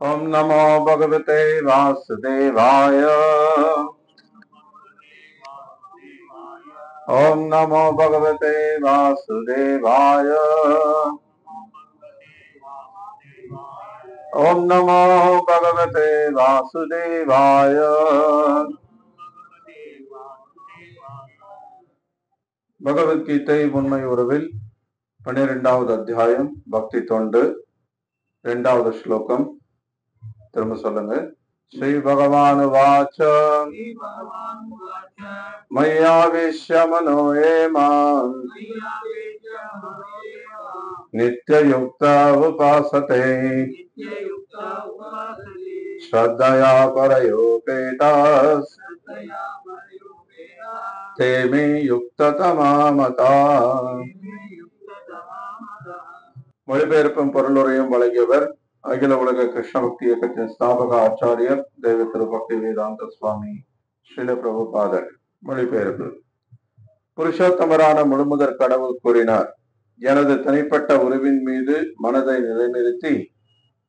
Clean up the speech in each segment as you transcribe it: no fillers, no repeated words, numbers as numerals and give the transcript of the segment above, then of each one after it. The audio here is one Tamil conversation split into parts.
ओम नमो भगवते वासुदेवाय। ओम नमो भगवते वासुदेवाय। ओम नमो भगवते वासुदेवाय। பகவத்கீதை உண்மை உறவில் 12வது அத்தியாயம் பக்தி தொண்டு 2வது ஸ்லோகம். திரும்ப சொல்லுங்க. ஸ்ரீ பகவான் வாச்ச மய்யாவேஷ்ய மனோயே மாம் நித்யயுக்த உபாசதே ஸ்ரத்தயா பரயோபேதாஸ் தேமே யுக்ததமாமதா. மொழிபெயர்ப்பும் பொருளுரையும் வழங்கியவர் அகில உலக கிருஷ்ண பக்தி இயக்கத்தின் ஸ்தாபக ஆச்சாரியர் தெய்வ திரு பக்தி வேதாந்த சுவாமி ஸ்ரீல பிரபுபாதர். மொழிபெயர்ப்பு. புருஷோத்தமரான முழுமுதற் கடவுள் கூறினார், எனது தனிப்பட்ட உருவின் மீது மனதை நிலைநிறுத்தி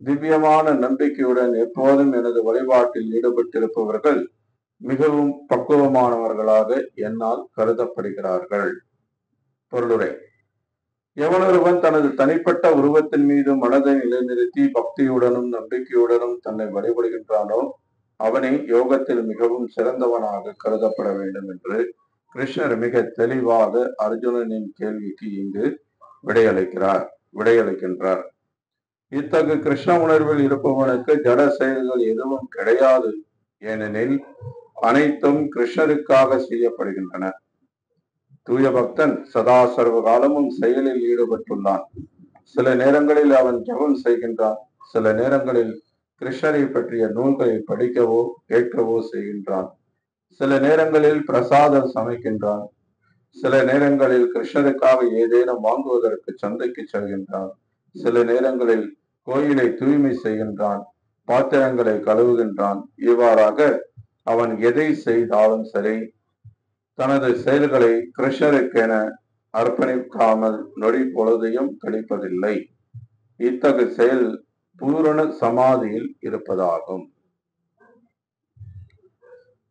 திவ்யமான நம்பிக்கையுடன் எப்போதும் எனது வழிபாட்டில் ஈடுபட்டிருப்பவர்கள் மிகவும் பக்குவமானவர்களாக என்னால் கருதப்படுகிறார்கள். பொருளுரை. எவனொருவன் தனது தனிப்பட்ட உருவத்தின் மீது மனதை நிலைநிறுத்தி பக்தியுடனும் நம்பிக்கையுடனும் தன்னை வழிபடுகின்றானோ அவனை யோகத்தில் மிகவும் சிறந்தவனாக கருதப்பட வேண்டும் என்று கிருஷ்ணர் மிக தெளிவாக அர்ஜுனனின் கேள்விக்கு இங்கு விடையளிக்கின்றார். இத்தகு கிருஷ்ண உணர்வில் இருப்பவனுக்கு ஜட செயல்கள் எதுவும் கிடையாது. ஏனெனில் அனைத்தும் கிருஷ்ணருக்காக செய்யப்படுகின்றன. தூய பக்தன் சதா சர்வ காலமும் செயலில் ஈடுபட்டுள்ளான். சில நேரங்களில் அவன் ஜபம் செய்கின்றான், சில நேரங்களில் கிருஷ்ணரை பற்றிய நூல்களை படிக்கவோ கேட்கவோ செய்கின்றான், சில நேரங்களில் பிரசாதம் சமைக்கின்றான், சில நேரங்களில் கிருஷ்ணருக்காக ஏதேனும் வாங்குவதற்கு சந்தைக்கு செல்கின்றான், சில நேரங்களில் கோயிலை தூய்மை செய்கின்றான், பாத்திரங்களை கழுவுகின்றான். இவ்வாறாக அவன் எதை செய்தாலும் சரி, தனது செயல்களை கிருஷ்ணருக்கென அர்ப்பணிக்காமல் நொடி பொழுதையும் கழிப்பதில்லை. இத்தகு செயல் பூரண சமாதியில் இருப்பதாகும்.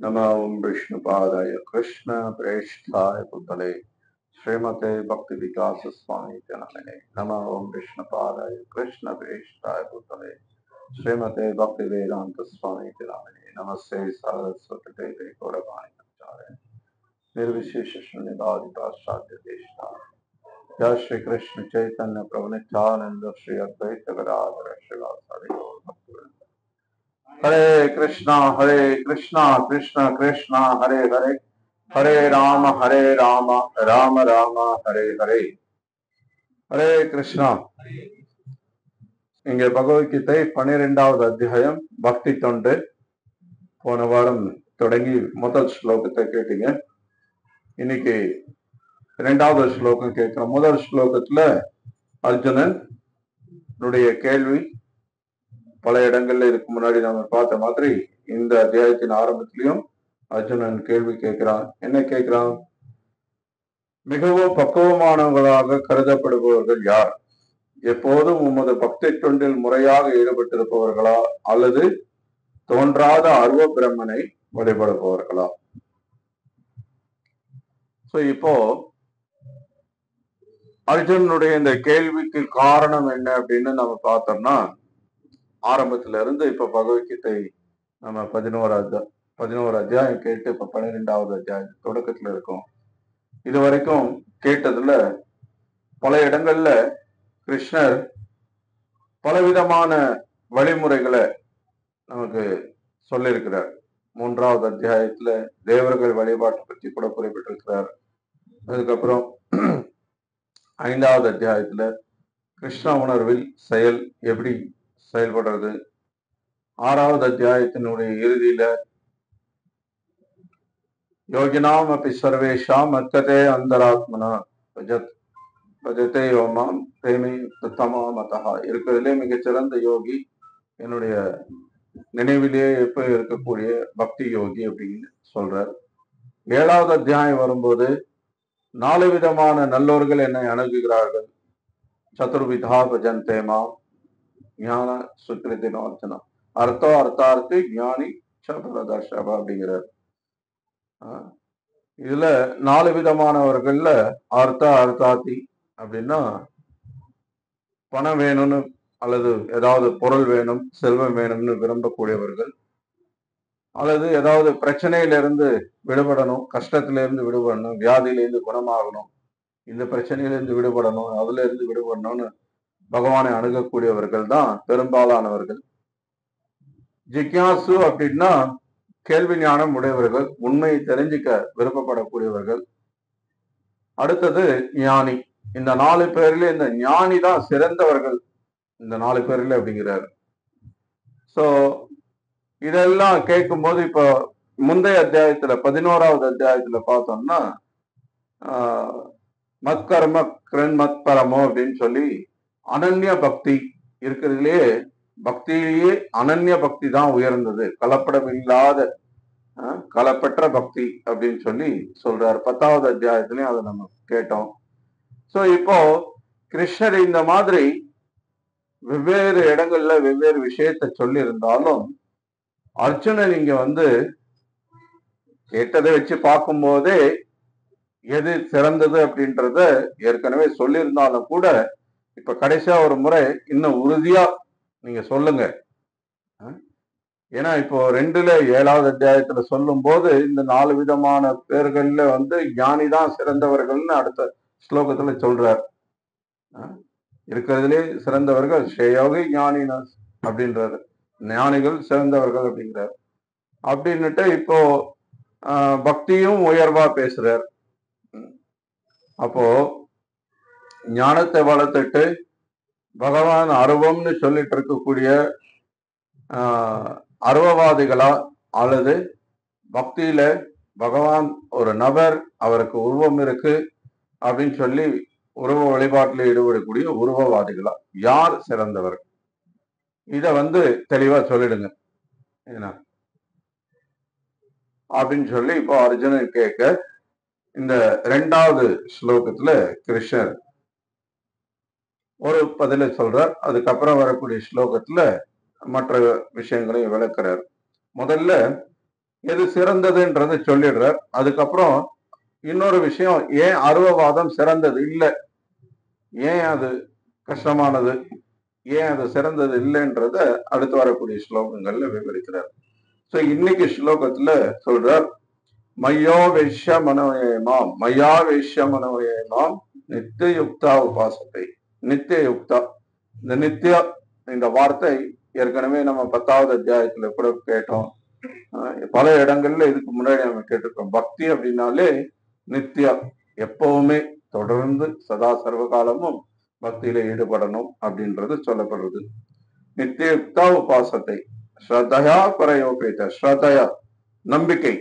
நம ஓம் விஷ்ணு பாதாய கிருஷ்ண பிரேஷ்டாய புத்தலே ஸ்ரீமதே பக்தி விகாச சுவாமி ஜனமே. நம ஓம் விஷ்ணு பாதாய கிருஷ்ண பிரேஷ்டாய புத்தலே ஸ்ரீமதே பக்தி வேதாந்த சுவாமி ஜனமே. நமஸ்தே சரஸ்வதி தேவே கௌரவாணி ஆச்சார்ய निर्विशेष शून्यवादी पाश्चात्य देशता. जय श्री कृष्ण चैतन्य प्रभु नित्यानंद श्री अद्वैत गदाधर श्रीवासादि गौर भक्तवृंद. हरे कृष्णा कृष्णा कृष्णा हरे हरे, हरे राम राम राम हरे हरे. हरे कृष्णा. இங்கே பகவத்கீதை 12வது அத்தியாயம் பக்தி தொண்டு. போன வாரம் தொடங்கி முதல் ஸ்லோகத்தை கேட்டீங்க. இன்னைக்கு 2வது ஸ்லோகம் கேட்கிறோம். முதல் ஸ்லோகத்துல அர்ஜுனன் கேள்வி பல இடங்கள்ல இதுக்கு முன்னாடி நம்ம பார்த்த மாதிரி இந்த அத்தியாயத்தின் ஆரம்பத்திலையும் அர்ஜுனன் கேள்வி கேட்கிறான். என்ன கேட்கிறான்? மிகவும் பக்குவமானவர்களாக கருதப்படுபவர்கள் யார்? எப்போதும் உமது பக்தி தொண்டில் முறையாக ஈடுபட்டிருப்பவர்களா அல்லது தோன்றாத அருவ பிரம்மனை வழிபடுபவர்களா? இப்போ அர்ஜுனுடைய இந்த கேள்விக்கு காரணம் என்ன அப்படின்னு நம்ம பார்த்தோம்னா, ஆரம்பத்துல இருந்து இப்ப பகவத்கீதை நம்ம 11 அத்தியாயம் கேட்டு இப்ப 12வது அத்தியாயம் தொடக்கத்துல இருக்கோம். இது வரைக்கும் கேட்டதுல பல இடங்கள்ல கிருஷ்ணர் பலவிதமான வழிமுறைகளை நமக்கு சொல்லியிருக்கிறார். 3வது அத்தியாயத்துல தேவர்கள் வழிபாட்டை பற்றி கூட குறிப்பிட்டிருக்கிறார். அதுக்கப்புறம் 5வது அத்தியாயத்துல கிருஷ்ண உணர்வில் செயல் எப்படி செயல்படுறது. 6வது அத்தியாயத்தினுடைய இறுதியில யோகினாம் அப்படி சர்வேஷாம் மத்ததே அந்தராத்மனா பஜதே யோமாம் பிரேமி உத்தமா மதா. இருக்கிறதுலே மிகச்சிறந்த யோகி, என்னுடைய நினைவிலேயே எப்ப இருக்கக்கூடிய பக்தி யோகி அப்படின்னு சொல்றார். 7வது அத்தியாயம் வரும்போது 4 விதமான நல்லோர்கள் என்னை அணுகுகிறார்கள். சதுர்விதா பஜந்தேமா. ஞான சுக்கிரத்தின் அர்ச்சனம். அர்த்தோ அர்த்தார்த்தி ஞானி சபலதர்ஷப அப்படிங்கிறார். இதுல 4 விதமானவர்கள்ல அர்த்தா அர்த்தாத்தி அப்படின்னா பணம் வேணும்னு அல்லது ஏதாவது பொருள் வேணும், செல்வம் வேணும்னு விரும்பக்கூடியவர்கள், அல்லது ஏதாவது பிரச்சனையிலிருந்து விடுபடணும், கஷ்டத்திலிருந்து விடுபடணும், வியாதியிலிருந்து குணமாகணும், இந்த பிரச்சனையிலிருந்து விடுபடணும், அதுல இருந்து விடுபடணும்னு பகவானை அணுகக்கூடியவர்கள் தான் பெரும்பாலானவர்கள். ஜிக்யாசு அப்படின்னா கேள்வி ஞானம் உடையவர்கள், உண்மையை தெரிஞ்சுக்க விருப்பப்படக்கூடியவர்கள். அடுத்தது ஞானி. இந்த 4 பேர்ல இந்த ஞானி தான் சிறந்தவர்கள் இந்த 4 பேர்ல அப்படிங்கிறார். சோ இதெல்லாம் கேட்கும்போது இப்போ முந்தைய அத்தியாயத்துல 11வது அத்தியாயத்துல பார்த்தோம்னா மத்கர்ம கிரண் மத்பரமோ அப்படின்னு சொல்லி அனன்ய பக்தி இருக்கிறதுலயே பக்தியிலேயே அனன்ய பக்தி தான் உயர்ந்தது, கலப்படம் இல்லாத கலப்பற்ற பக்தி அப்படின்னு சொல்லி சொல்றாரு. 10வது அத்தியாயத்திலையும் அதை நம்ம கேட்டோம். சோ இப்போ கிருஷ்ணர் இந்த மாதிரி வெவ்வேறு இடங்கள்ல வெவ்வேறு விஷயத்த சொல்லி இருந்தாலும் அர்ஜுனன் இங்க கேட்டதை வச்சு பார்க்கும் போதே எது சிறந்தது அப்படின்றத ஏற்கனவே சொல்லியிருந்தாலும் கூட இப்ப கடைசியா ஒரு முறை இன்னும் உறுதியா நீங்க சொல்லுங்க. ஏன்னா இப்போ 2ல 7வது அத்தியாயத்துல சொல்லும் போது இந்த 4 விதமான பேர்கள்ல ஞானிதான் சிறந்தவர்கள்னு அடுத்த ஸ்லோகத்துல சொல்றார். இருக்கிறதுலே சிறந்தவர்கள் ஸ்ரேயோகி ஞானின அப்படின்றாரு, ஞானிகள் சிறந்தவர்கள் அப்படிங்கிறார். அப்படின்னுட்டு இப்போ பக்தியும் உயர்வா பேசுறார். அப்போ ஞானத்தை வளர்த்துட்டு பகவான் அருவம்னு சொல்லிட்டு இருக்கக்கூடிய அருவவாதிகளா அல்லது பக்தியில பகவான் ஒரு நபர், அவருக்கு உருவம் இருக்கு அப்படின்னு சொல்லி உருவ வழிபாட்டில் ஈடுபடக்கூடிய உருவவாதிகளா, யார் சிறந்தவர்? இத தெளிவா சொல்லிடுங்க ஏன்னா அப்படின்னு சொல்லி இப்போ அர்ஜுனன் கேட்க இந்த 2வது ஸ்லோகத்துல கிருஷ்ணர் ஒரு பதில சொல்றார். அதுக்கப்புறம் வரக்கூடிய ஸ்லோகத்துல மற்ற விஷயங்களையும் விளக்குறார். முதல்ல எது சிறந்ததுன்றதை சொல்லிடுறார். அதுக்கப்புறம் இன்னொரு விஷயம், ஏன் அருவவாதம் சிறந்தது இல்லை, ஏன் அது கஷ்டமானது, ஏன் அது சிறந்தது இல்லைன்றத அடுத்து வரக்கூடிய ஸ்லோகங்கள்ல விவரிக்கிறார். சோ இன்னைக்கு ஸ்லோகத்துல சொல்றார், மையோ வைஷ்ய மனோயமாம், மையா வைஷ்ய மனோயமாம் நித்திய யுக்தா உபாசத்தை. நித்திய யுக்தா, இந்த நித்திய இந்த வார்த்தை ஏற்கனவே நம்ம 10வது அத்தியாயத்துல கூட கேட்டோம். பல இடங்கள்ல இதுக்கு முன்னாடி நம்ம கேட்டிருக்கோம். பக்தி அப்படின்னாலே நித்தியா, எப்பவுமே தொடர்ந்து சதா சர்வகாலமும் பக்தியில ஈடுபடணும் அப்படின்றது சொல்லப்படுறது. நித்திய யுக்தா உபாசத்தை ஸ்ரத்தையா பரயோபேத. ஸ்ரத்தையா நம்பிக்கை,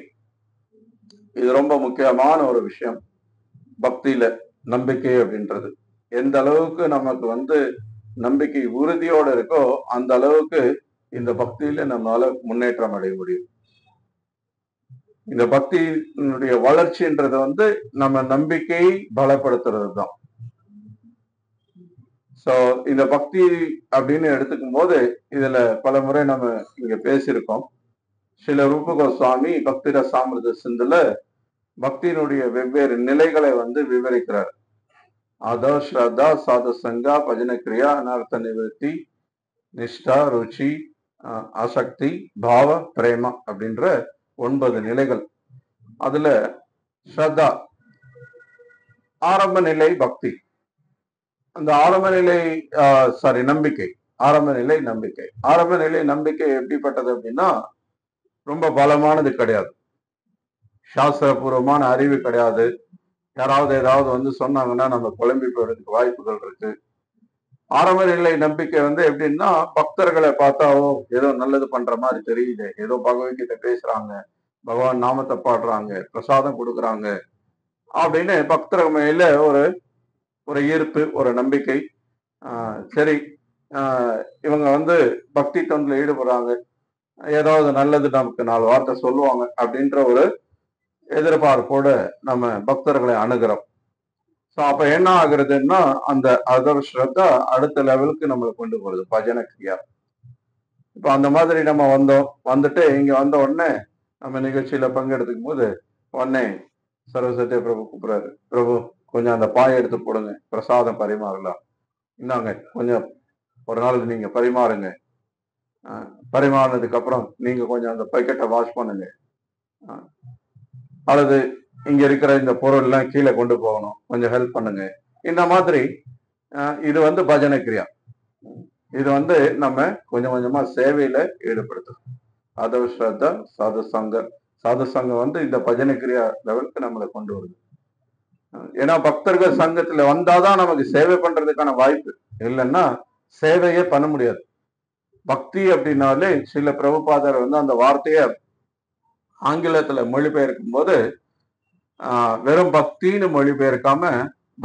இது ரொம்ப முக்கியமான ஒரு விஷயம் பக்தியில. நம்பிக்கை அப்படின்றது எந்த அளவுக்கு நமக்கு நம்பிக்கை உறுதியோட இருக்கோ அந்த அளவுக்கு இந்த பக்தியில நம்மளால முன்னேற்றம் அடைய முடியும். இந்த பக்தியினுடைய வளர்ச்சின்றது நம்ம நம்பிக்கையை பலப்படுத்துறது தான். சோ இந்த பக்தி அப்படின்னு எடுத்துக்கும் போது இதுல பல முறை நம்ம இங்க பேசியிருக்கோம். சில ரூப கோஸ்வாமி பக்தி ரசாமிருத சிந்துல பக்தியினுடைய வெவ்வேறு நிலைகளை விவரிக்கிறார். அதோ ஸ்ரத்தா சாது சங்கா பஜன கிரியா அனர்த்த நிவர்த்தி நிஷ்டா ருச்சி ஆசக்தி பாவ பிரேமா அப்படின்ற 9 நிலைகள். அதுல ஸ்ரத்தா ஆரம்ப நிலை பக்தி. அந்த ஆரம்ப நிலை நம்பிக்கை. ஆரம்ப நிலை நம்பிக்கை. ஆரம்ப நிலை நம்பிக்கை எப்படிப்பட்டது அப்படின்னா ரொம்ப பலமானது கிடையாது, சாஸ்திரபூர்வமான அறிவு கிடையாது. யாராவது ஏதாவது சொன்னாங்கன்னா நம்ம குழம்பி போறதுக்கு வாய்ப்புகள் இருக்கு. ஆரம்ப நிலை நம்பிக்கை எப்படின்னா பக்தர்களை பார்த்தாவோ ஏதோ நல்லது பண்ற மாதிரி தெரியுது, ஏதோ பகவத்கீதை பேசுறாங்க, பகவான் நாமத்தை பாடுறாங்க, பிரசாதம் கொடுக்குறாங்க அப்படின்னு பக்தர்கள் மேல ஒரு ஈர்ப்பு, ஒரு நம்பிக்கை. சரி, இவங்க பக்தி தொண்டில் ஈடுபடுறாங்க, ஏதாவது நல்லது நமக்கு 4 வார்த்தை சொல்லுவாங்க அப்படின்ற ஒரு எதிர்பார்ப்போட நம்ம பக்தர்களை அணுகிறோம். ஸோ அப்ப என்ன ஆகுறதுன்னா அந்த அதர் ஸ்ரத்தா அடுத்த லெவலுக்கு நம்மளை கொண்டு போறது பஜன கிரியா. இப்ப அந்த மாதிரி நம்ம வந்துட்டு இங்க வந்த உடனே நம்ம நிகழ்ச்சியில பங்கெடுத்துக்கும் போது உடனே சரஸ்வதி பிரபு கூப்பிடுறாரு, பிரபு கொஞ்சம் அந்த பாயை எடுத்து போடுங்க, பிரசாதம் பரிமாறலாம், இந்தாங்க கொஞ்சம் ஒரு நாளுக்கு நீங்க பரிமாறுங்க, பரிமாறினதுக்கு அப்புறம் நீங்க கொஞ்சம் அந்த பக்கெட்டை வாஷ் பண்ணுங்க, அல்லது இங்க இருக்கிற இந்த பொருள் எல்லாம் கீழே கொண்டு போகணும், கொஞ்சம் ஹெல்ப் பண்ணுங்க. இந்த மாதிரி இது பஜனை கிரியா. இது நம்ம கொஞ்சம் கொஞ்சமா சேவையில ஈடுபடுத்தும். அதவ ஸ்ரத்தா சாது சங்கம் இந்த பஜனை கிரியா லெவலுக்கு நம்மளை கொண்டு வருது. ஏன்னா பக்தர்கள் சங்கத்துல வந்தாதான் நமக்கு சேவை பண்றதுக்கான வாய்ப்பு, இல்லைன்னா சேவையே பண்ண முடியாது. பக்தி அப்படின்னாலே சில பிரபுபாதர் அந்த வார்த்தைய ஆங்கிலத்துல மொழிபெயர்க்கும் போது வெறும் பக்தின்னு மொழிபெயர்க்காம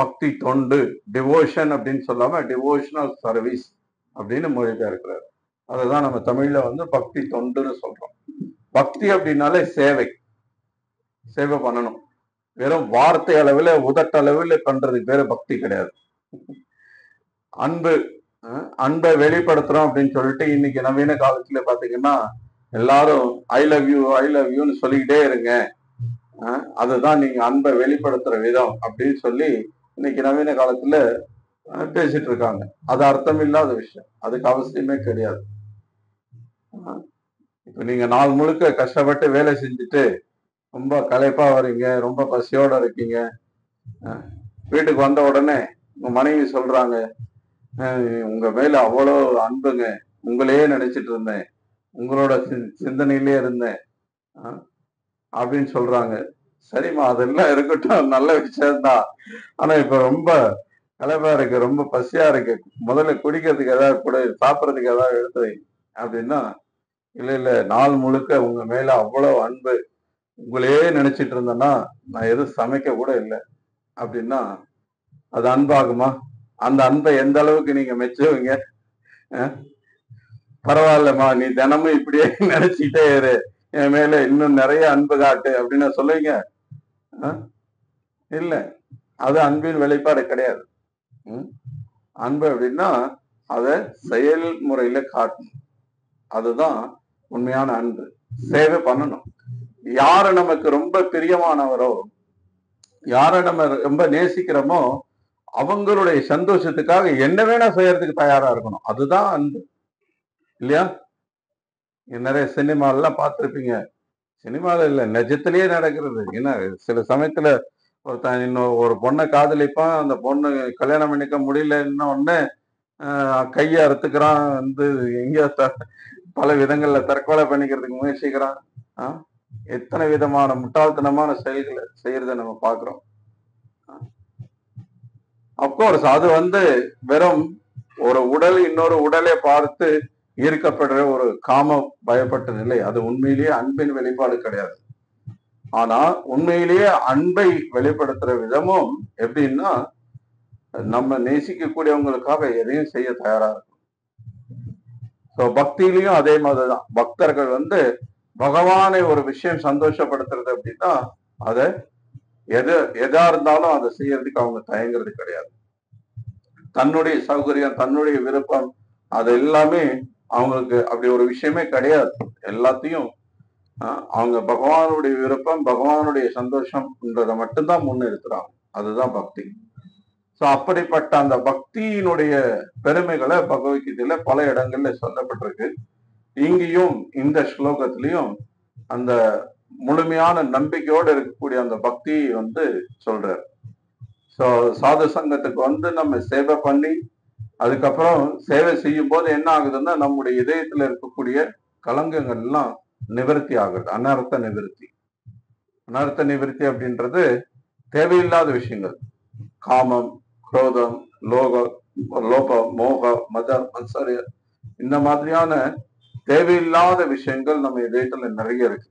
பக்தி தொண்டு, டிவோஷன் அப்படின்னு சொல்லாம டிவோஷனல் சர்வீஸ் அப்படின்னு மொழிபெயர்க்கிறார். அதுதான் நம்ம தமிழ்ல பக்தி தொண்டுன்னு சொல்றோம். பக்தி அப்படின்னாலே சேவை பண்ணணும். வெறும் வார்த்தை அளவில் உதட்டளவில் பண்றதுக்கு பேரு பக்தி கிடையாது. அன்பை வெளிப்படுத்துறோம் அப்படின்னு சொல்லிட்டு இன்னைக்கு நவீன காலத்துல பாத்தீங்கன்னா எல்லாரும் ஐ லவ் யூன்னு சொல்லிக்கிட்டே இருங்க, அதுதான் நீங்க அன்பை வெளிப்படுத்துற விதம் அப்படின்னு சொல்லி இன்னைக்கு நவீன காலத்துல பேசிட்டு இருக்காங்க. அது அர்த்தம் இல்லாத விஷயம், அதுக்கு அவசியமே கிடையாது. இப்ப நீங்க நாள் முழுக்க கஷ்டப்பட்டு வேலை செஞ்சுட்டு ரொம்ப களைப்பா வரீங்க, ரொம்ப பசியோட இருக்கீங்க, வீட்டுக்கு வந்த உடனே உங்க மனைவி சொல்றாங்க, உங்க மேல அவ்வளோ அன்புங்க, உங்களையே நினைச்சிட்டு இருந்தேன், உங்களோட சிந்தனையிலே இருந்தேன் அப்படின்னு சொல்றாங்க. சரிம்மா, அதெல்லாம் இருக்கட்டும், நல்ல விஷயம்தான். ஆனா இப்ப ரொம்ப களைப்பா இருக்கு, ரொம்ப பசியா இருக்கு, முதல்ல குடிக்கிறதுக்கு ஏதாவது கூட, சாப்பிட்றதுக்கு ஏதாவது எடுத்து அப்படின்னா, இல்ல நாள் முழுக்க உங்க மேல அவ்வளவு அன்பு, உங்களையே நினைச்சிட்டு இருந்தேன்னா நான் எதுவும் சமைக்க கூட இல்லை அப்படின்னா அது அன்பாகுமா? அந்த அன்பை எந்த அளவுக்கு நீங்க மெச்சுவீங்க? பரவாயில்லம்மா, நீ தினமும் இப்படியே நினைச்சிட்டே இரு, என் மேல இன்னும் நிறைய அன்பு காட்டு அப்படின்னு சொல்லுவீங்க? இல்ல, அது அன்பின் வெளிப்பாடு கிடையாது. அன்பு அப்படின்னா அதை செயல்முறையில காட்டணும், அதுதான் உண்மையான அன்பு. சேவை பண்ணணும். யார நமக்கு ரொம்ப பிரியமானவரோ, யார நம்ம ரொம்ப நேசிக்கிறோமோ அவங்களுடைய சந்தோஷத்துக்காக என்ன வேணா செய்யறதுக்கு தயாரா இருக்கணும். அதுதான் அன்பு, இல்லையா? நிறைய சினிமாலாம் பார்த்துருப்பீங்க, சினிமால இல்ல நிஜத்திலேயே நடக்கிறது. ஏன்னா சில சமயத்துல ஒருத்தன் இன்னும் ஒரு பொண்ணை காதலிப்பான், அந்த பொண்ணு கல்யாணம் பண்ணிக்க முடியலன்ன உடனே கையை அறுத்துக்கிறான், எங்கேயோ பல விதங்கள்ல தற்கொலை பண்ணிக்கிறதுக்கு முயற்சிக்கிறான். எத்தனை விதமான முட்டாள்தனமான செயல்களை செய்யறத நம்ம பாக்குறோம். அப்கோர்ஸ் அது வெறும் ஒரு உடல் இன்னொரு உடலை பார்த்து ஈர்க்கப்படுற ஒரு காம பயப்பட்ட நிலை, அது உண்மையிலேயே அன்பின் வெளிப்பாடு கிடையாது. ஆனா உண்மையிலேயே அன்பை வெளிப்படுத்துற விதமும் எப்படின்னா, நம்ம நேசிக்கக்கூடியவங்களுக்காக எதையும் செய்ய தயாரா இருக்கும். ஸோ பக்தியிலையும் அதே மாதிரிதான். பக்தர்கள் பகவானை ஒரு விஷயம் சந்தோஷப்படுத்துறது அப்படின்னா அதை எதா இருந்தாலும் அதை செய்யறதுக்கு அவங்க தயங்குறது கிடையாது. தன்னுடைய சௌகரியம், தன்னுடைய விருப்பம், அது எல்லாமே அவங்களுக்கு அப்படி ஒரு விஷயமே கிடையாது. எல்லாத்தையும் அவங்க பகவானுடைய விருப்பம், பகவானுடைய சந்தோஷம்ன்றதை மட்டும்தான் முன்னிறுத்துறாங்க. அதுதான் பக்தி. ஸோ அப்படிப்பட்ட அந்த பக்தியினுடைய பெருமைகளை பகவத்கீதையில பல இடங்கள்ல சொல்லப்பட்டிருக்கு. இங்கேயும் இந்த ஸ்லோகத்திலையும் அந்த முழுமையான நம்பிக்கையோடு இருக்கக்கூடிய அந்த பக்தியை சொல்றார். ஸோ சாது சங்கத்துக்கு நம்ம சேவை பண்ணி அதுக்கப்புறம் சேவை செய்யும் போது என்ன ஆகுதுன்னா, நம்முடைய இதயத்துல இருக்கக்கூடிய கலங்கங்கள்லாம் நிவர்த்தி ஆகுது. அனர்த்த நிவர்த்தி. அனர்த்த நிவர்த்தி அப்படின்றது தேவையில்லாத விஷயங்கள், காமம், குரோதம், லோபம், மோக, மதம், மத்சரியம், இந்த மாதிரியான தேவையில்லாத விஷயங்கள் நம்ம இதயத்துல நிறைய இருக்கு.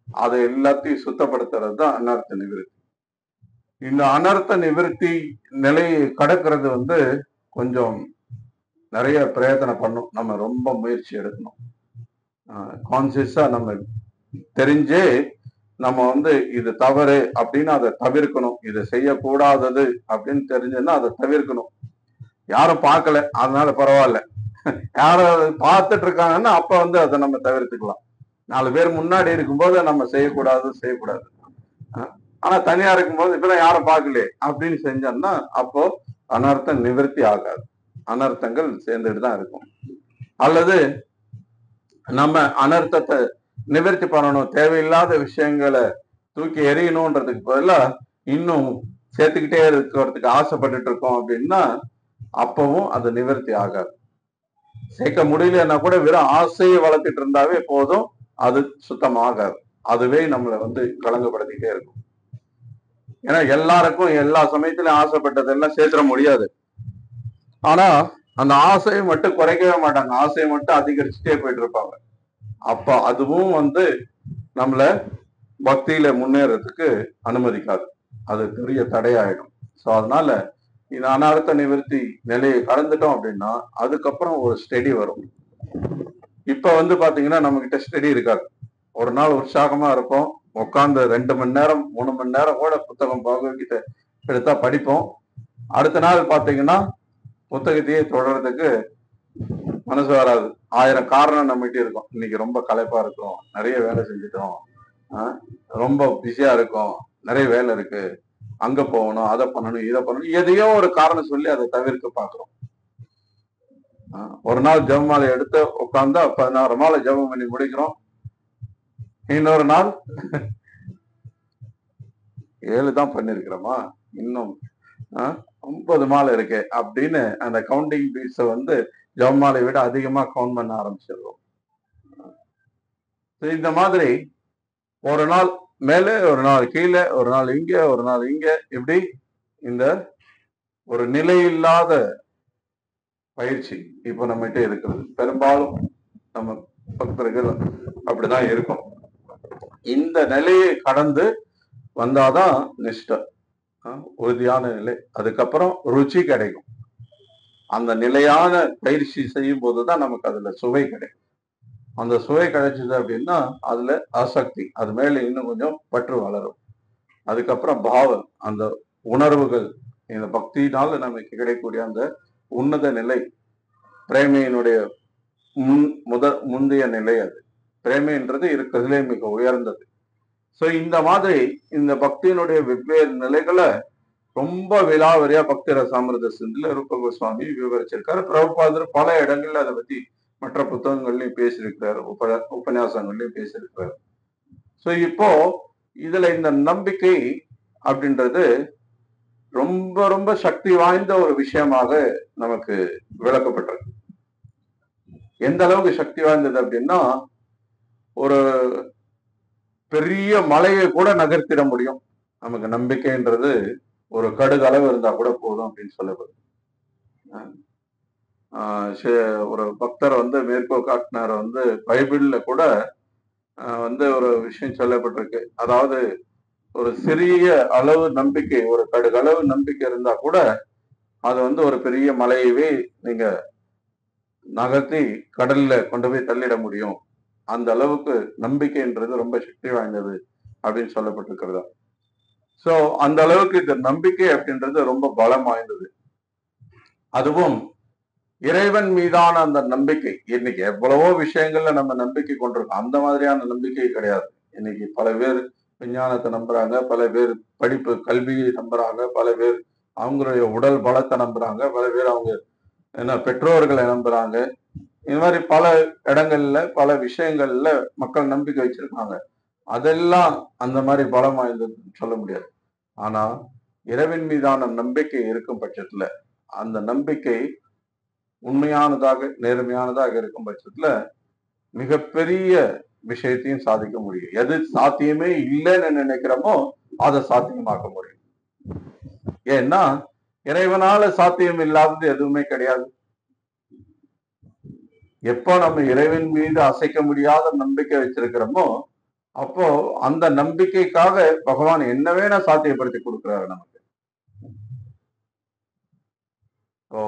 அதை எல்லாத்தையும் சுத்தப்படுத்துறது தான் அனர்த்த நிவர்த்தி. இந்த அனர்த்த நிவர்த்தி நிலையை கடக்கிறது கொஞ்சம் நிறைய பிரயத்தனம் பண்ணும். நம்ம ரொம்ப முயற்சி எடுக்கணும். கான்சியஸா நம்ம தெரிஞ்சே நம்ம வந்து இது தவறு அப்படின்னு அதை தவிர்க்கணும். இது செய்யக்கூடாதது அப்படின்னு தெரிஞ்சதுன்னா அதை தவிர்க்கணும். யாரும் பார்க்கல அதனால பரவாயில்ல. யாரும் பார்த்துட்டு இருக்காங்கன்னா அப்ப வந்து அதை நம்ம தவிர்த்துக்கலாம். 4 பேர் முன்னாடி இருக்கும்போது நம்ம செய்யக்கூடாது. ஆனா தனியா இருக்கும்போது இப்பதான் யாரும் பார்க்கலையே அப்படின்னு செஞ்சோம்னா அப்போ அனர்த்தம் நிவர்த்தி ஆகாது. அனர்த்தங்கள் சேர்ந்துட்டு தான் இருக்கும். அல்லது நம்ம அனர்த்தத்தை நிவர்த்தி பண்ணணும், தேவையில்லாத விஷயங்களை தூக்கி எறியணும்ன்றதுக்கு பதிலா இன்னும் சேர்த்துக்கிட்டே இருக்கிறதுக்கு ஆசைப்பட்டுட்டு இருக்கோம் அப்படின்னா அப்பவும் அது நிவர்த்தி ஆகாது. சேர்க்க முடியலன்னா கூட வெறும் ஆசையை வளர்த்துட்டு இருந்தாவே போதும், அது சுத்தமாகாது. அதுவே நம்மளை வந்து கலங்கப்படுத்திட்டே இருக்கும். ஏன்னா எல்லாருக்கும் எல்லா சமயத்திலும் ஆசைப்பட்டதெல்லாம் சேர்த்துட முடியாது. ஆனா அந்த ஆசையை மட்டும் குறைக்கவே மாட்டாங்க, ஆசையை மட்டும் அதிகரிச்சுட்டே போயிட்டு இருப்பாங்க. அப்ப அதுவும் வந்து நம்மள பக்தியில முன்னேறதுக்கு அனுமதிக்காது, அது பெரிய தடையாயிடும். ஸோ அதனால இந்த அனர்த்த நிவர்த்தி நிலையை கடந்துட்டோம் அப்படின்னா அதுக்கப்புறம் ஒரு ஸ்டெடி வரும். இப்ப வந்து பாத்தீங்கன்னா நம்ம கிட்ட ஸ்டெடி இருக்காது. ஒரு நாள் உற்சாகமா இருப்போம், உட்காந்து 2 மணி நேரம் 3 மணி நேரம் கூட புத்தகம் பகவத்கீதை எடுத்தா படிப்போம். அடுத்த நாள் பாத்தீங்கன்னா புத்தகத்தையே தொடர்றதுக்கு மனசு வராது. 1000 காரணம் நம்மகிட்ட இருக்கும். இன்னைக்கு ரொம்ப களைப்பா இருக்கும், நிறைய வேலை செஞ்சுட்டோம், ரொம்ப பிஸியா இருக்கும், நிறைய வேலை இருக்கு, அங்க போகணும், அதை பண்ணணும், இதை பண்ணணும், எதையோ ஒரு காரணம் சொல்லி அதை தவிர்க்க பாக்குறோம். ஒரு நாள் ஜெபமாலை எடுத்து உட்கார்ந்தா 16 மாலை ஜெபம் பண்ணி முடிக்கிறோம். இன்னொரு நாள் 7 தான் பண்ணிருக்கிறோமா, இன்னும் 9 மாலை இருக்கு அப்படின்னு அந்த கவுண்டிங் பீட்ஸை வந்து ஜெபமாலை விட அதிகமா கவுண்ட் பண்ண ஆரம்பிச்சிடுறோம். இந்த மாதிரி ஒரு நாள் மேலே, ஒரு நாள் கீழே, ஒரு நாள் இங்க, ஒரு நாள் இங்க, இப்படி இந்த ஒரு நிலையில்லாத பயிற்சி இப்ப நம்மகிட்ட இருக்கிறது. பெரும்பாலும் நம்ம பக்தர்கள் அப்படிதான் இருக்கும். இந்த நிலையை கடந்து வந்தாதான் நிஷ்டை, உறுதியான நிலை. அதுக்கப்புறம் ருச்சி கிடைக்கும். அந்த நிலையான பயிற்சி செய்யும் போதுதான் நமக்கு அதுல சுவை கிடைக்கும். அந்த சுவை கிடைச்சது அப்படின்னா அதுல ஆசக்தி, அது மேல இன்னும் கொஞ்சம் பற்று வளரும். அதுக்கப்புறம் பாவம், அந்த உணர்வுகள், இந்த பக்தியினால நமக்கு கிடைக்கக்கூடிய அந்த உன்னத நிலை, பிரேமையினுடைய முந்தைய நிலை. அது பிரேமைன்றது இருக்கிறதுலே மிக உயர்ந்தது. சோ இந்த மாதிரி இந்த பக்தியினுடைய வெவ்வேறு நிலைகளை ரொம்ப விலாவரியா பக்தி ரசாமிர்த சிந்துல ரூப கோஸ்வாமி விவரிச்சிருக்காரு. பிரபுபாதர் பல இடங்கள்ல அதை பத்தி மற்ற புத்தகங்கள்லயும் பேசியிருக்கிறாரு, உபன்யாசங்கள்லயும் பேசியிருக்கிறாரு. சோ இப்போ இதுல இந்த நம்பிக்கை அப்படின்றது ரொம்ப ரொம்ப சக்தி வாய்ந்த ஒரு விஷயமாக நமக்கு விளக்கப்பட்டிருக்கு. எந்த அளவுக்கு சக்தி வாய்ந்தது அப்படின்னா ஒரு பெரிய மலையை கூட நகர்த்திட முடியும். நமக்கு நம்பிக்கைன்றது ஒரு கடுகளவு இருந்தா கூட போதும் அப்படின்னு சொல்லப்படுது. ஒரு பக்தர் வந்து மேற்கோள் காட்டினார், வந்து பைபிள்ல கூட வந்து ஒரு விஷயம் சொல்லப்பட்டிருக்கு. அதாவது ஒரு சிறிய அளவு நம்பிக்கை, ஒரு கடுகளவு நம்பிக்கை இருந்தா கூட அது வந்து ஒரு பெரிய மலையவே நீங்க நகர்த்தி கடல்ல கொண்டு போய் தள்ளிட முடியும். அந்த அளவுக்கு நம்பிக்கைன்றது ரொம்ப சக்தி வாய்ந்தது அப்படின்னு சொல்லப்பட்டிருக்கிறதா. சோ அந்த அளவுக்கு இந்த நம்பிக்கை அப்படின்றது ரொம்ப பலம் வாய்ந்தது. அதுவும் இறைவன் மீதான அந்த நம்பிக்கை. இன்னைக்கு எவ்வளவோ விஷயங்கள்ல நம்ம நம்பிக்கை கொண்டிருக்கோம், அந்த மாதிரியான நம்பிக்கை கிடையாது. இன்னைக்கு பல பேர் விஞ்ஞானத்தை நம்புறாங்க, பல பேர் படிப்பு கல்வியை நம்புறாங்க, பல பேர் அவங்களுடைய உடல் பலத்தை நம்புறாங்க, பல பேர் அவங்க என்ன பெற்றோர்களை நம்புறாங்க. இந்த மாதிரி பல இடங்கள்ல பல விஷயங்கள்ல மக்கள் நம்பிக்கை வச்சிருக்காங்க. அதெல்லாம் அந்த மாதிரி பலம் வாய்ந்ததுன்னு சொல்ல முடியாது. ஆனா இறைவன் மீதான நம்பிக்கை இருக்கும் பட்சத்துல, அந்த நம்பிக்கை உண்மையானதாக நேர்மையானதாக இருக்கும் பட்சத்துல மிகப்பெரிய விஷயத்தையும் சாதிக்க முடியும். எது சாத்தியமே இல்லைன்னு நினைக்கிறோமோ அதை சாத்தியமாக்க முடியும். ஏன்னா இறைவனால சாத்தியம் இல்லாதது எதுவுமே கிடையாது. எப்போ நம்ம இறைவன் மீது அசைக்க முடியாத நம்பிக்கை வச்சிருக்கிறோமோ அப்போ அந்த நம்பிக்கைக்காக பகவான் என்ன வேணா சாத்தியப்படுத்தி கொடுக்கிறாரு நமக்கு. இப்போ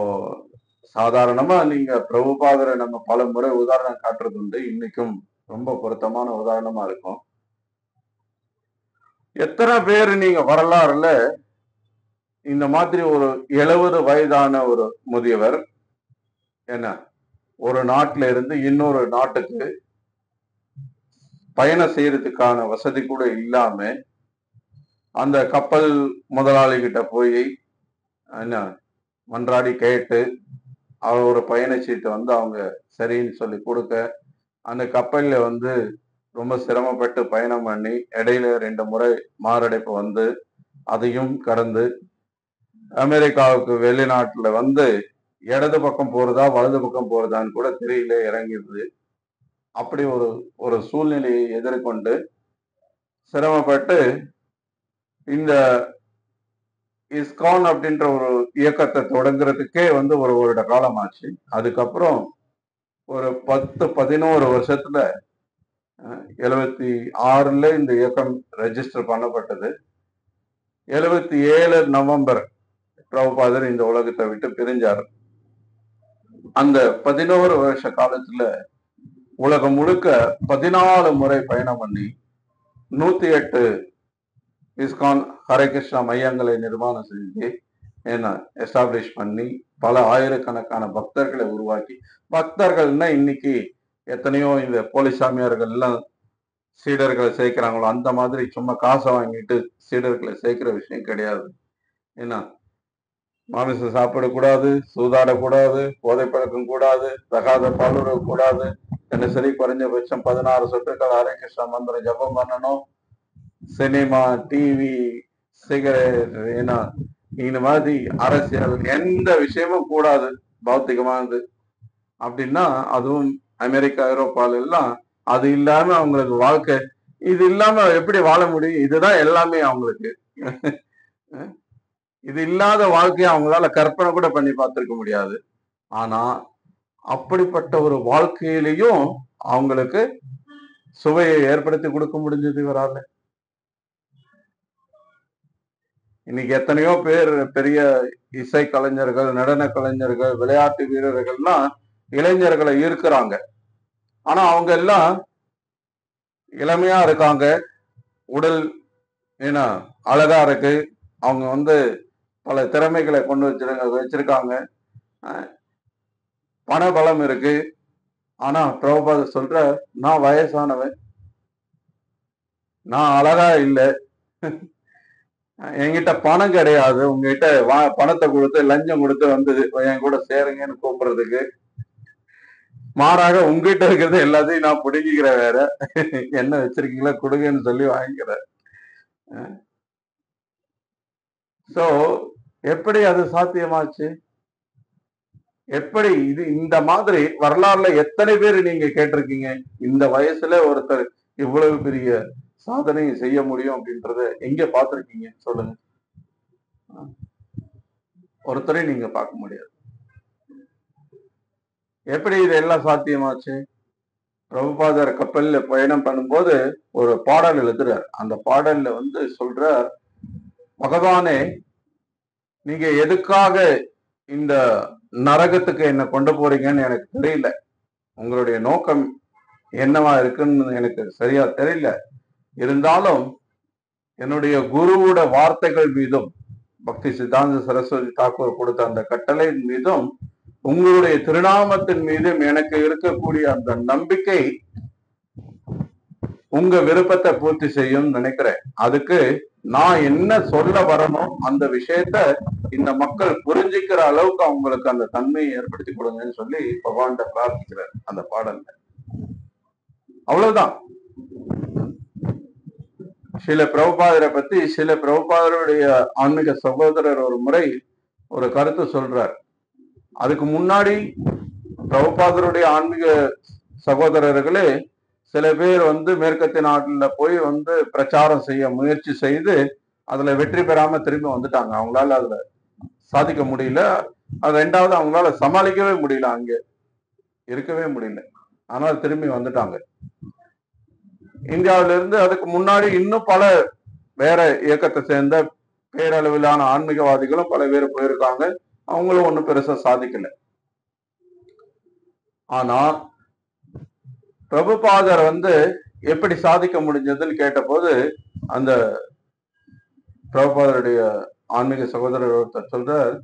சாதாரணமா நீங்க பிரபுபாதரை நம்ம பல முறை உதாரணம் காட்டுறது உண்டு, இன்னைக்கும் ரொம்ப பொருத்தமான உதாரணமா இருக்கும். எத்தனை பேர் நீங்க வரலாறுல இந்த மாதிரி ஒரு 70 வயதான ஒரு முதியவர் என்ன ஒரு நாட்டில இருந்து இன்னொரு நாட்டுக்கு பயணம் செய்யறதுக்கான வசதி கூட இல்லாம அந்த கப்பல் முதலாளி கிட்ட போய் என்ன மன்றாடி கேட்டு அவரோட பயணச்சீட்டை வந்து அவங்க சரின்னு சொல்லி கொடுக்க அந்த கப்பல்ல வந்து ரொம்ப சிரமப்பட்டு பயணம் பண்ணி இடையில 2 முறை மாரடைப்பு வந்து அதையும் கடந்து அமெரிக்காவுக்கு வெளிநாட்டுல வந்து இடது பக்கம் போறதா வலது பக்கம் போறதான்னு கூட தெரியல இறங்கிடுது. அப்படி ஒரு ஒரு சூழ்நிலையை எதிர்கொண்டு சிரமப்பட்டு இந்த இஸ்கான் அப்படின்ற ஒரு இயக்கத்தை தொடங்குறதுக்கே வந்து ஒரு வருட காலம் ஆச்சு. அதுக்கப்புறம் ஒரு 10-11 வருஷத்துல 76ல இந்த இயக்கம் ரெஜிஸ்டர் பண்ணப்பட்டது. 77 நவம்பர் பிரபுபாதர் இந்த உலகத்தை விட்டு பிரிஞ்சார். அந்த 11 வருஷ காலத்துல உலகம் முழுக்க 14 முறை பயணம் பண்ணி 108 இஸ்கான் ஹரே கிருஷ்ணா மையங்களை நிர்மாணம் செஞ்சு என்ன எஸ்டாப்ளிஷ் பண்ணி பல ஆயிரக்கணக்கான பக்தர்களை உருவாக்கி, பக்தர்கள்னா இன்னைக்கு எத்தனையோ இந்த போலிசாமியார்கள் எல்லாம் சீடர்களை சேர்க்கிறாங்களோ அந்த மாதிரி சும்மா காசை வாங்கிட்டு சீடர்களை சேர்க்கிற விஷயம் கிடையாது. என்ன மாமிசம் சாப்பிடக்கூடாது, சூதாடக்கூடாது, போதை பழக்கம் கூடாது, தகாத பாலுறவு கூடாது, தினசரி குறைஞ்சபட்சம் 16 சொட்டுக்கள் ஹரே கிருஷ்ணா மந்திரம் ஜபம் பண்ணணும், சினிமா, டிவி, சிகரெட், ஏன்னா இந்த மாதிரி அரசியல் எந்த விஷயமும் கூடாது பௌத்திகமானது அப்படின்னா, அதுவும் அமெரிக்கா ஐரோப்பால எல்லாம் அது இல்லாம அவங்களுக்கு வாழ்க்கை இது இல்லாம எப்படி வாழ முடியும்? இதுதான் எல்லாமே அவங்களுக்கு. இது இல்லாத வாழ்க்கையை அவங்களால கற்பனை கூட பண்ணி பார்த்திருக்க முடியாது. ஆனா அப்படிப்பட்ட ஒரு வாழ்க்கையிலையும் அவங்களுக்கு சுவையை ஏற்படுத்தி கொடுக்க முடிஞ்சது இவரால. இன்னைக்கு எத்தனையோ பேர் பெரிய இசை கலைஞர்கள், நடன கலைஞர்கள், விளையாட்டு வீரர்கள்லாம் இளைஞர்களை ஈர்க்கிறாங்க. ஆனா அவங்க எல்லாம் இளமையா இருக்காங்க, உடல் ஏன்னா அழகா இருக்கு, அவங்க வந்து பல திறமைகளை கொண்டு வச்சிருக்காங்க, பண பலம் இருக்கு. ஆனா பிரபுபாதர் சொல்ற, நான் வயசானவன், நான் அழகா இல்லை, என்கிட்ட பணம் கிடையாது, உங்ககிட்ட பணத்தை கொடுத்து லஞ்சம் கொடுத்து வந்து என் கூட சேருங்கன்னு கூப்பிடுறதுக்கு, மாறாக உங்ககிட்ட இருக்கிறது எல்லாத்தையும் நான் பிடுங்கிக்கிறேன், வேற என்ன வச்சிருக்கீங்களா கொடுங்கன்னு சொல்லி வாங்கிக்கிறேன். சோ எப்படி அது சாத்தியமாச்சு? எப்படி இது இந்த மாதிரி வரலாறுல எத்தனை பேர் நீங்க கேட்டிருக்கீங்க? இந்த வயசுல ஒருத்தர் இவ்வளவு பெரிய சாதனையை செய்ய முடியும் அப்படின்றத எங்க பார்த்திருக்கீங்க சொல்லுங்க. ஒருத்தரை நீங்க பார்க்க முடியாது. எப்படி இதெல்லாம் சாத்தியமாச்சு? பிரபுபாதர் கப்பல்ல பயணம் பண்ணும்போது ஒரு பாடல் எழுதுறார். அந்த பாடல்ல வந்து சொல்றார், பகவானே நீங்க எதுக்காக இந்த நரகத்துக்கு என்ன கொண்டு போறீங்கன்னு எனக்கு தெரியல, உங்களுடைய நோக்கம் என்னவா இருக்குன்னு எனக்கு சரியா தெரியல. இருந்தாலும் என்னுடைய குருவோட வார்த்தைகள் மீதும் பக்தி சித்தாந்த சரஸ்வதி தாக்கூர் கொடுத்த அந்த கட்டளை மீதும் உங்களுடைய திருநாமத்தின் மீதும் எனக்கு இருக்கக்கூடிய அந்த நம்பிக்கை உங்க விருப்பத்தை பூர்த்தி செய்யும் நினைக்கிறேன். அதுக்கு நான் என்ன சொல்ல வரணும் அந்த விஷயத்த இந்த மக்கள் புரிஞ்சுக்கிற அளவுக்கு அவங்களுக்கு அந்த தன்மையை ஏற்படுத்தி கொடுங்கன்னு சொல்லி பகவான்கிட்ட பிரார்த்திக்கிறார் அந்த பாடல்ல. அவ்வளவுதான். சில பிரபுபாதரை பத்தி சில பிரபுபாதருடைய ஆன்மீக சகோதரர் ஒரு முறை ஒரு கருத்து சொல்றார். அதுக்கு முன்னாடி பிரபுபாதருடைய ஆன்மீக சகோதரர்களே சில பேர் வந்து மேற்கத்திய நாட்டுல போய் வந்து பிரச்சாரம் செய்ய முயற்சி செய்து அதுல வெற்றி பெறாம திரும்பி வந்துட்டாங்க. அவங்களால அதுல சாதிக்க முடியல. அது ரெண்டாவது அவங்களால சமாளிக்கவே முடியல, அங்க இருக்கவே முடியல. ஆனால் திரும்பி வந்துட்டாங்க. இந்தியாவில இருந்து அதுக்கு முன்னாடி இன்னும் பல வேற இயக்கத்தை சேர்ந்த பேரளவிலான ஆன்மீகவாதிகளும் பல பேர் போயிருக்காங்க. அவங்களும் ஒன்றும் பெருசா சாதிக்கல. ஆனா பிரபுபாதர் வந்து எப்படி சாதிக்க முடிஞ்சதுன்னு கேட்ட போது அந்த பிரபுபாதருடைய ஆன்மீக சகோதரர் ஒருத்தர் சொல்றார்,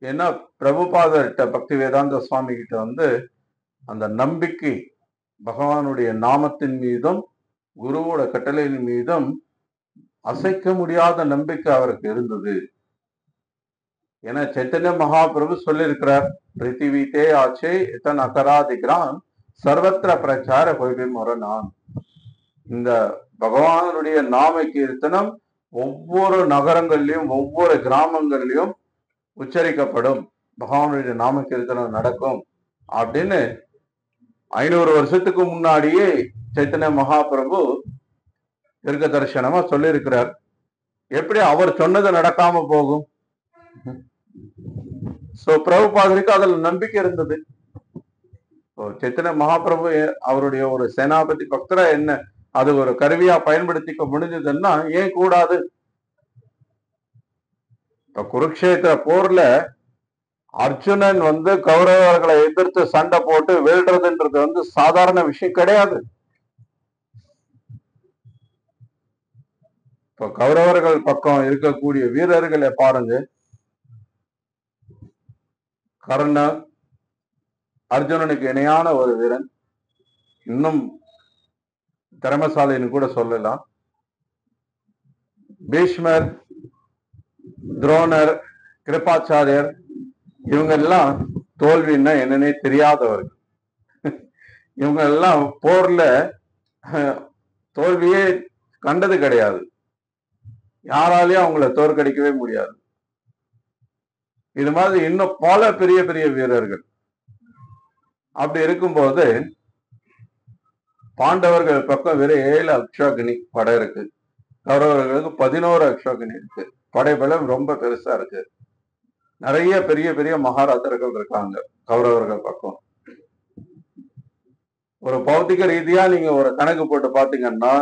ஏன்னா பிரபுபாதர்கிட்ட பக்தி வேதாந்த சுவாமி கிட்ட வந்து அந்த நம்பிக்கை பகவானுடைய நாமத்தின் மீதும் குருவோட கட்டளையின் மீதும் அசைக்க முடியாத நம்பிக்கை அவருக்கு இருந்தது. ஏன்னா சைத்தன்ய மகாபிரபு சொல்லியிருக்கிறார், பிருத்திவிதே ஆச்சே இத்தன் அகராதிக்கிறான் சர்வத்திர பிரச்சார கொள்கை நான். இந்த பகவானுடைய நாம கீர்த்தனம் ஒவ்வொரு நகரங்கள்லயும் ஒவ்வொரு கிராமங்கள்லயும் உச்சரிக்கப்படும், பகவானுடைய நாம கீர்த்தனம் நடக்கும் அப்படின்னு 500 வருஷத்துக்கு முன்னாடியே சைத்தன்ய மகாபிரபு தீர்க்க தரிசனமா சொல்லியிருக்கிறார். எப்படி அவர் சொன்னது நடக்காம போகும்? சோ பிரபுபாதருக்கு அதுல நம்பிக்கை இருந்தது. சைத்தன்ய மகாபிரபு அவருடைய ஒரு சேனாபதி பக்தரா என்ன அது ஒரு கருவியா பயன்படுத்திக்க முடிஞ்சதுன்னா ஏன் கூடாது? இப்ப குருக்ஷேத்திர போர்ல அர்ஜுனன் வந்து கௌரவர்களை எதிர்த்து சண்டை போட்டு வீழ்றதுன்றது வந்து சாதாரண விஷயம் கிடையாது. இப்ப கௌரவர்கள் பக்கம் இருக்கக்கூடிய வீரர்களை பாருங்க. கர்ணன் அர்ஜுனனுக்கு இணையான ஒரு வீரன், இன்னும் திறமசாலின்னு கூட சொல்லலாம். பீஷ்மர், துரோணர், கிருபாச்சாரியர் இவங்க எல்லாம் தோல்வின்னா என்னன்னே தெரியாதவர்கள். இவங்க எல்லாம் போர்ல தோல்வியே கண்டது கிடையாது. யாராலையும் அவங்கள தோற்கடிக்கவே முடியாது. இது மாதிரி இன்னும் பல பெரிய பெரிய வீரர்கள். அப்படி இருக்கும்போது பாண்டவர்கள் பக்கம் வெறும் 7 அக்ஷாகினி படை இருக்கு, கௌரவர்களுக்கு 11 அக்ஷாகினி இருக்கு. படைபலம் ரொம்ப பெருசா இருக்கு. நிறைய பெரிய பெரிய மகாராஜர்கள் இருக்காங்க கௌரவர்கள் பக்கம். ஒரு பௌத்திக ரீதியா நீங்க ஒரு கணக்கு போட்டு பாத்தீங்கன்னா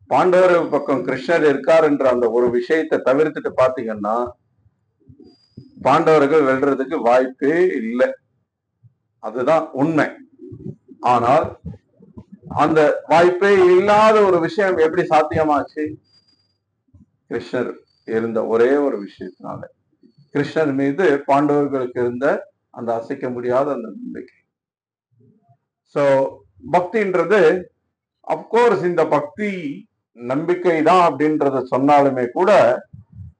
பாண்டவர்கள் பக்கம் கிருஷ்ணர் இருக்காருன்ற அந்த ஒரு விஷயத்தை தவிர்த்துட்டு பாத்தீங்கன்னா பாண்டவர்கள் வெல்றதுக்கு வாய்ப்பே இல்லை. அதுதான் உண்மை. ஆனால் அந்த வாய்ப்பே இல்லாத ஒரு விஷயம் எப்படி சாத்தியமாச்சு? கிருஷ்ணர் இருந்த ஒரே ஒரு விஷயத்தினால. கிருஷ்ணர் மீது பாண்டவர்களுக்கு இருந்த அந்த அசைக்க முடியாத அந்த நம்பிக்கை. சோ பக்தின்றது அப்கோர்ஸ் இந்த பக்தி நம்பிக்கை தான் அப்படின்றத சொன்னாலுமே கூட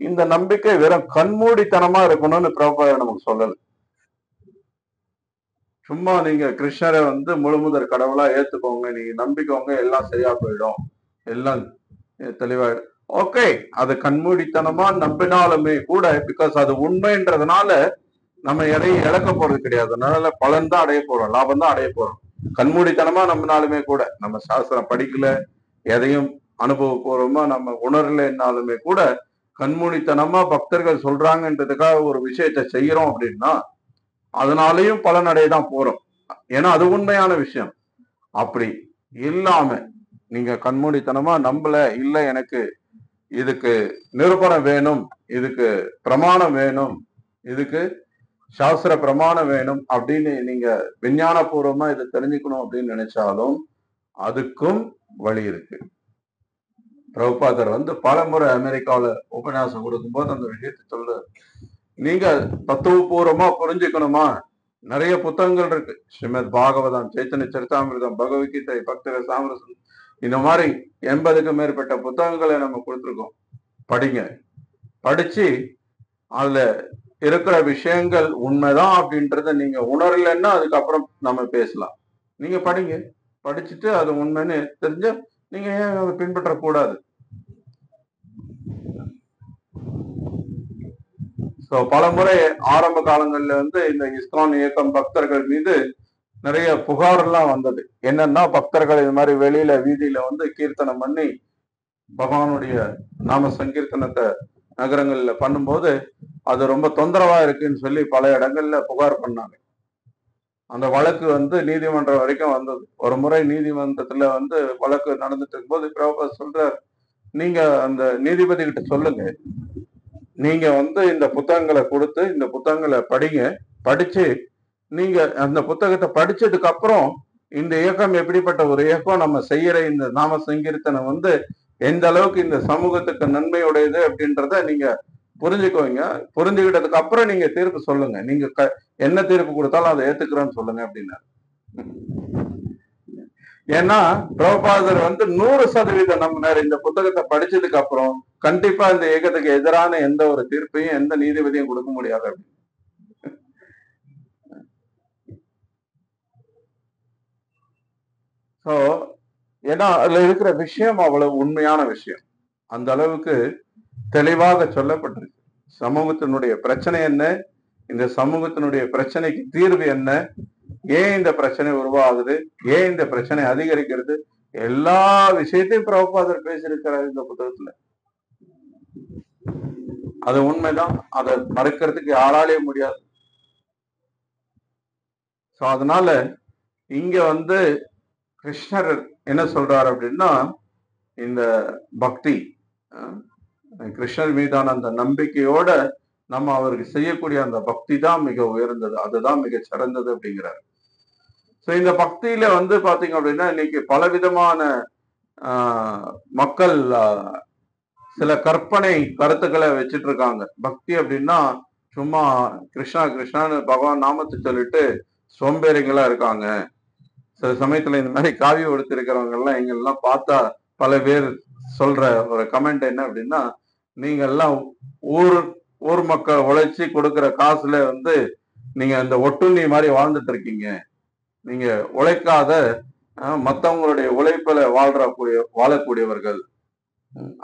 இந்த நம்பிக்கை வெறும் கண்மூடித்தனமா இருக்கணும்னு பிரபுபாதர் நமக்கு சொல்லல. சும்மா நீங்க கிருஷ்ணரை வந்து முழுமுதற் கடவுளா ஏத்துக்கோங்க, நீங்க நம்பிக்கோங்க, எல்லாம் சரியா போயிடும், எல்லாம் தெளிவாயிடும். ஓகே, அது கண்மூடித்தனமா நம்பினாலுமே கூட பிகாஸ் அது உண்மைன்றதுனால நம்ம எதையும் இழக்க போறது கிடையாது. அதனால பலன் தான் அடைய போறோம், லாபம் தான் அடைய போறோம். கண்மூடித்தனமா நம்பினாலுமே கூட, நம்ம சாஸ்திரம் படிக்கல, எதையும் அனுபவபூர்வமா நம்ம உணரலைன்னாலுமே கூட கண்மூடித்தனமா பக்தர்கள் சொல்றாங்கன்றதுக்காக ஒரு விஷயத்த செய்யறோம் அப்படின்னா அதனாலையும் பலன் அடையதான் போறோம். ஏன்னா அது உண்மையான விஷயம். அப்படி இல்லாம நீங்க கண்மூடித்தனமா நம்பல, இல்லை எனக்கு இதுக்கு நிரூபணம் வேணும், இதுக்கு பிரமாணம் வேணும், இதுக்கு சாஸ்திர பிரமாணம் வேணும் அப்படின்னு நீங்க விஞ்ஞான பூர்வமா இதை தெரிஞ்சுக்கணும் அப்படின்னு நினைச்சாலும் அதுக்கும் வழி இருக்கு. பிரபுபாதர் வந்து பல முறை அமெரிக்காவில உபன்யாசம் கொடுக்கும்போது அந்த விஷயத்தை சொல்ல, நீங்க தத்துவபூர்வமா புரிஞ்சுக்கணுமா, நிறைய புத்தகங்கள் இருக்கு. ஸ்ரீமத் பாகவதம், சைத்தன்ய சரிதாமிர்தம், பகவத்கீதை, பக்தர சாமரசம், இந்த மாதிரி 80க்கும் மேற்பட்ட புத்தகங்களை நம்ம கொடுத்துருக்கோம். படிங்க. படிச்சு அதுல இருக்கிற விஷயங்கள் உண்மைதான் அப்படின்றத நீங்க உணரலைன்னா அதுக்கப்புறம் நம்ம பேசலாம். நீங்க படிங்க, படிச்சுட்டு அது உண்மைன்னு தெரிஞ்ச நீங்க ஏன் அதை பின்பற்றக்கூடாது? சோ பல முறை ஆரம்ப காலங்கள்ல வந்து இந்த இஸ்கான் இயக்கம் பக்தர்கள் மீது நிறைய புகார் எல்லாம் வந்தது. என்னன்னா பக்தர்கள் இது மாதிரி வெளியில வீதியில வந்து கீர்த்தனம் பண்ணி பகவானுடைய நாம சங்கீர்த்தனத்தை நகரங்கள்ல பண்ணும்போது அது ரொம்ப தொந்தரவா இருக்குன்னு சொல்லி பல இடங்கள்ல புகார் பண்ணாங்க. அந்த வழக்கு வந்து நீதிமன்றம் வரைக்கும் வந்தது. ஒரு முறை நீதிமன்றத்துல வந்து வழக்கு நடந்துட்டு இருக்கும்போது பிரபுபாதர் சொல்றார், நீங்க அந்த நீதிபதி கிட்ட சொல்லுங்க, நீங்க வந்து இந்த புத்தகங்களை கொடுத்து இந்த புத்தகங்களை படிங்க, படிச்சு நீங்க அந்த புத்தகத்தை படிச்சதுக்கு அப்புறம் இந்த இயக்கம் எப்படிப்பட்ட ஒரு இயக்கம், நம்ம செய்யற இந்த நாம சங்கீர்த்தனம் வந்து எந்த அளவுக்கு இந்த சமூகத்துக்கு நன்மையுடையது அப்படின்றத நீங்க புரிஞ்சுக்குவீங்க. புரிஞ்சுக்கிட்டதுக்கு அப்புறம் நீங்க தீர்ப்பு சொல்லுங்க. நீங்க என்ன தீர்ப்பு கொடுத்தாலும் அதை ஏத்துக்கிறேன்னு சொல்லுங்க அப்படின்னா. ஏன்னா பிரபுபாதர் 100% நம்பினார். இந்த புத்தகத்தை படிச்சதுக்கு அப்புறம் கண்டிப்பா இந்த இயக்கத்துக்கு எதிரான எந்த ஒரு தீர்ப்பையும் எந்த நீதிபதியும் கொடுக்க முடியாது. சோ ஏன்னா அதுல இருக்கிற விஷயம் அவ்வளவு உண்மையான விஷயம். அந்த அளவுக்கு தெளிவாக சொல்லப்பட்டிருக்கு. சமூகத்தினுடைய பிரச்சனை என்ன, இந்த சமூகத்தினுடைய பிரச்சனைக்கு தீர்வு என்ன, ஏன் இந்த பிரச்சனை உருவாகுது, ஏன் இந்த பிரச்சனை அதிகரிக்கிறது, எல்லா விஷயத்தையும் பிரபுபாதர் பேசியிருக்கிறார் இந்த புத்தகத்துல. அது உண்மைதான், அதை மறுக்கிறதுக்கு யாராலேயே முடியாது. சோ அதனால இங்க கிருஷ்ணர் என்ன சொல்றாரு அப்படின்னா, இந்த பக்தி, கிருஷ்ணர் மீதான அந்த நம்பிக்கையோட நம்ம அவருக்கு செய்யக்கூடிய அந்த பக்தி தான் மிக உயர்ந்தது, அதுதான் மிக சிறந்தது அப்படிங்கிறார். சோ இந்த பக்தியில பாத்தீங்க அப்படின்னா இன்னைக்கு பலவிதமான மக்கள் சில கற்பனை கருத்துக்களை வச்சுட்டு இருக்காங்க. பக்தி அப்படின்னா சும்மா கிருஷ்ணா கிருஷ்ணான்னு பகவான் நாமத்தை சொல்லிட்டு சோம்பேறிகளா இருக்காங்க. சில சமயத்துல இந்த மாதிரி காவியம் எடுத்திருக்கிறவங்க எல்லாம் எங்கெல்லாம் பார்த்தா பல பேர் சொல்ற ஒரு கமெண்ட் என்ன அப்படின்னா, நீங்க எல்லாம் ஊர் மக்கள் உழைச்சி கொடுக்கிற காசுல நீங்க இந்த ஒட்டுண்ணி மாதிரி வாழ்ந்துட்டு இருக்கீங்க, நீங்க உழைக்காத மத்தவங்களுடைய உழைப்புல வாழக்கூடியவர்கள்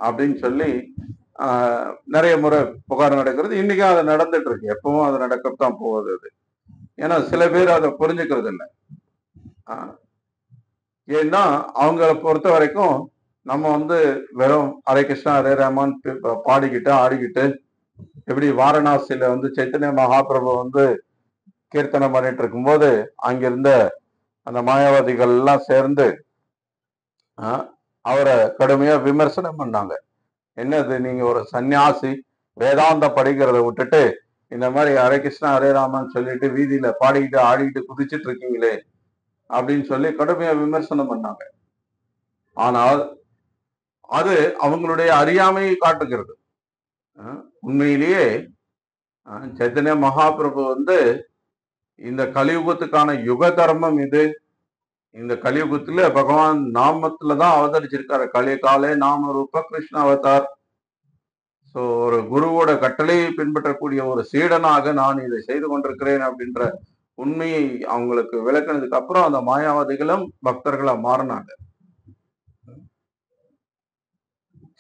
அப்படின்னு சொல்லி நிறைய முறை புகார் நடக்கிறது. இன்னைக்கும் அது நடந்துட்டு இருக்கு, எப்பவும் அது நடக்கத்தான் போகுது. அது ஏன்னா சில பேர் அதை புரிஞ்சுக்கிறது இல்லை. ஏன்னா அவங்கள பொறுத்த வரைக்கும் நம்ம வெறும் ஹரே கிருஷ்ணா ஹரே ராமான் பாடிக்கிட்டு ஆடிக்கிட்டு, எப்படி வாரணாசியில சைத்தன்ய மகாபிரபு கீர்த்தனம் பண்ணிட்டு இருக்கும்போது அங்கிருந்த அந்த மாயாவாதிகள் எல்லாம் சேர்ந்து அவரை கடுமையா விமர்சனம் பண்ணாங்க. என்னது, நீங்க ஒரு சன்னியாசி வேதாந்த படிக்கிறத விட்டுட்டு இந்த மாதிரி ஹரே கிருஷ்ணா ஹரே ராமன் சொல்லிட்டு வீதியில பாடிக்கிட்டு ஆடிக்கிட்டு குதிச்சிட்டு இருக்கீங்களே அப்படின்னு சொல்லி கடுமையா விமர்சனம் பண்ணாங்க. ஆனால் அது அவங்களுடைய அறியாமையை காட்டுகிறது. உண்மையிலேயே சைத்தன்ய மகாபிரபு இந்த கலியுகத்துக்கான யுக தர்மம் இது. இந்த கலியுகத்துல பகவான் நாமத்துலதான் அவதரிச்சிருக்காரு. கலிகாலே நாம ரூப கிருஷ்ண அவதார். சோ ஒரு குருவோட கட்டளையை பின்பற்றக்கூடிய ஒரு சீடனாக நான் இதை செய்து கொண்டிருக்கிறேன் அப்படின்ற உண்மையை அவங்களுக்கு விளக்குனதுக்கு அப்புறம் அந்த மாயாவாதிகளும் பக்தர்களா மாறினாங்க.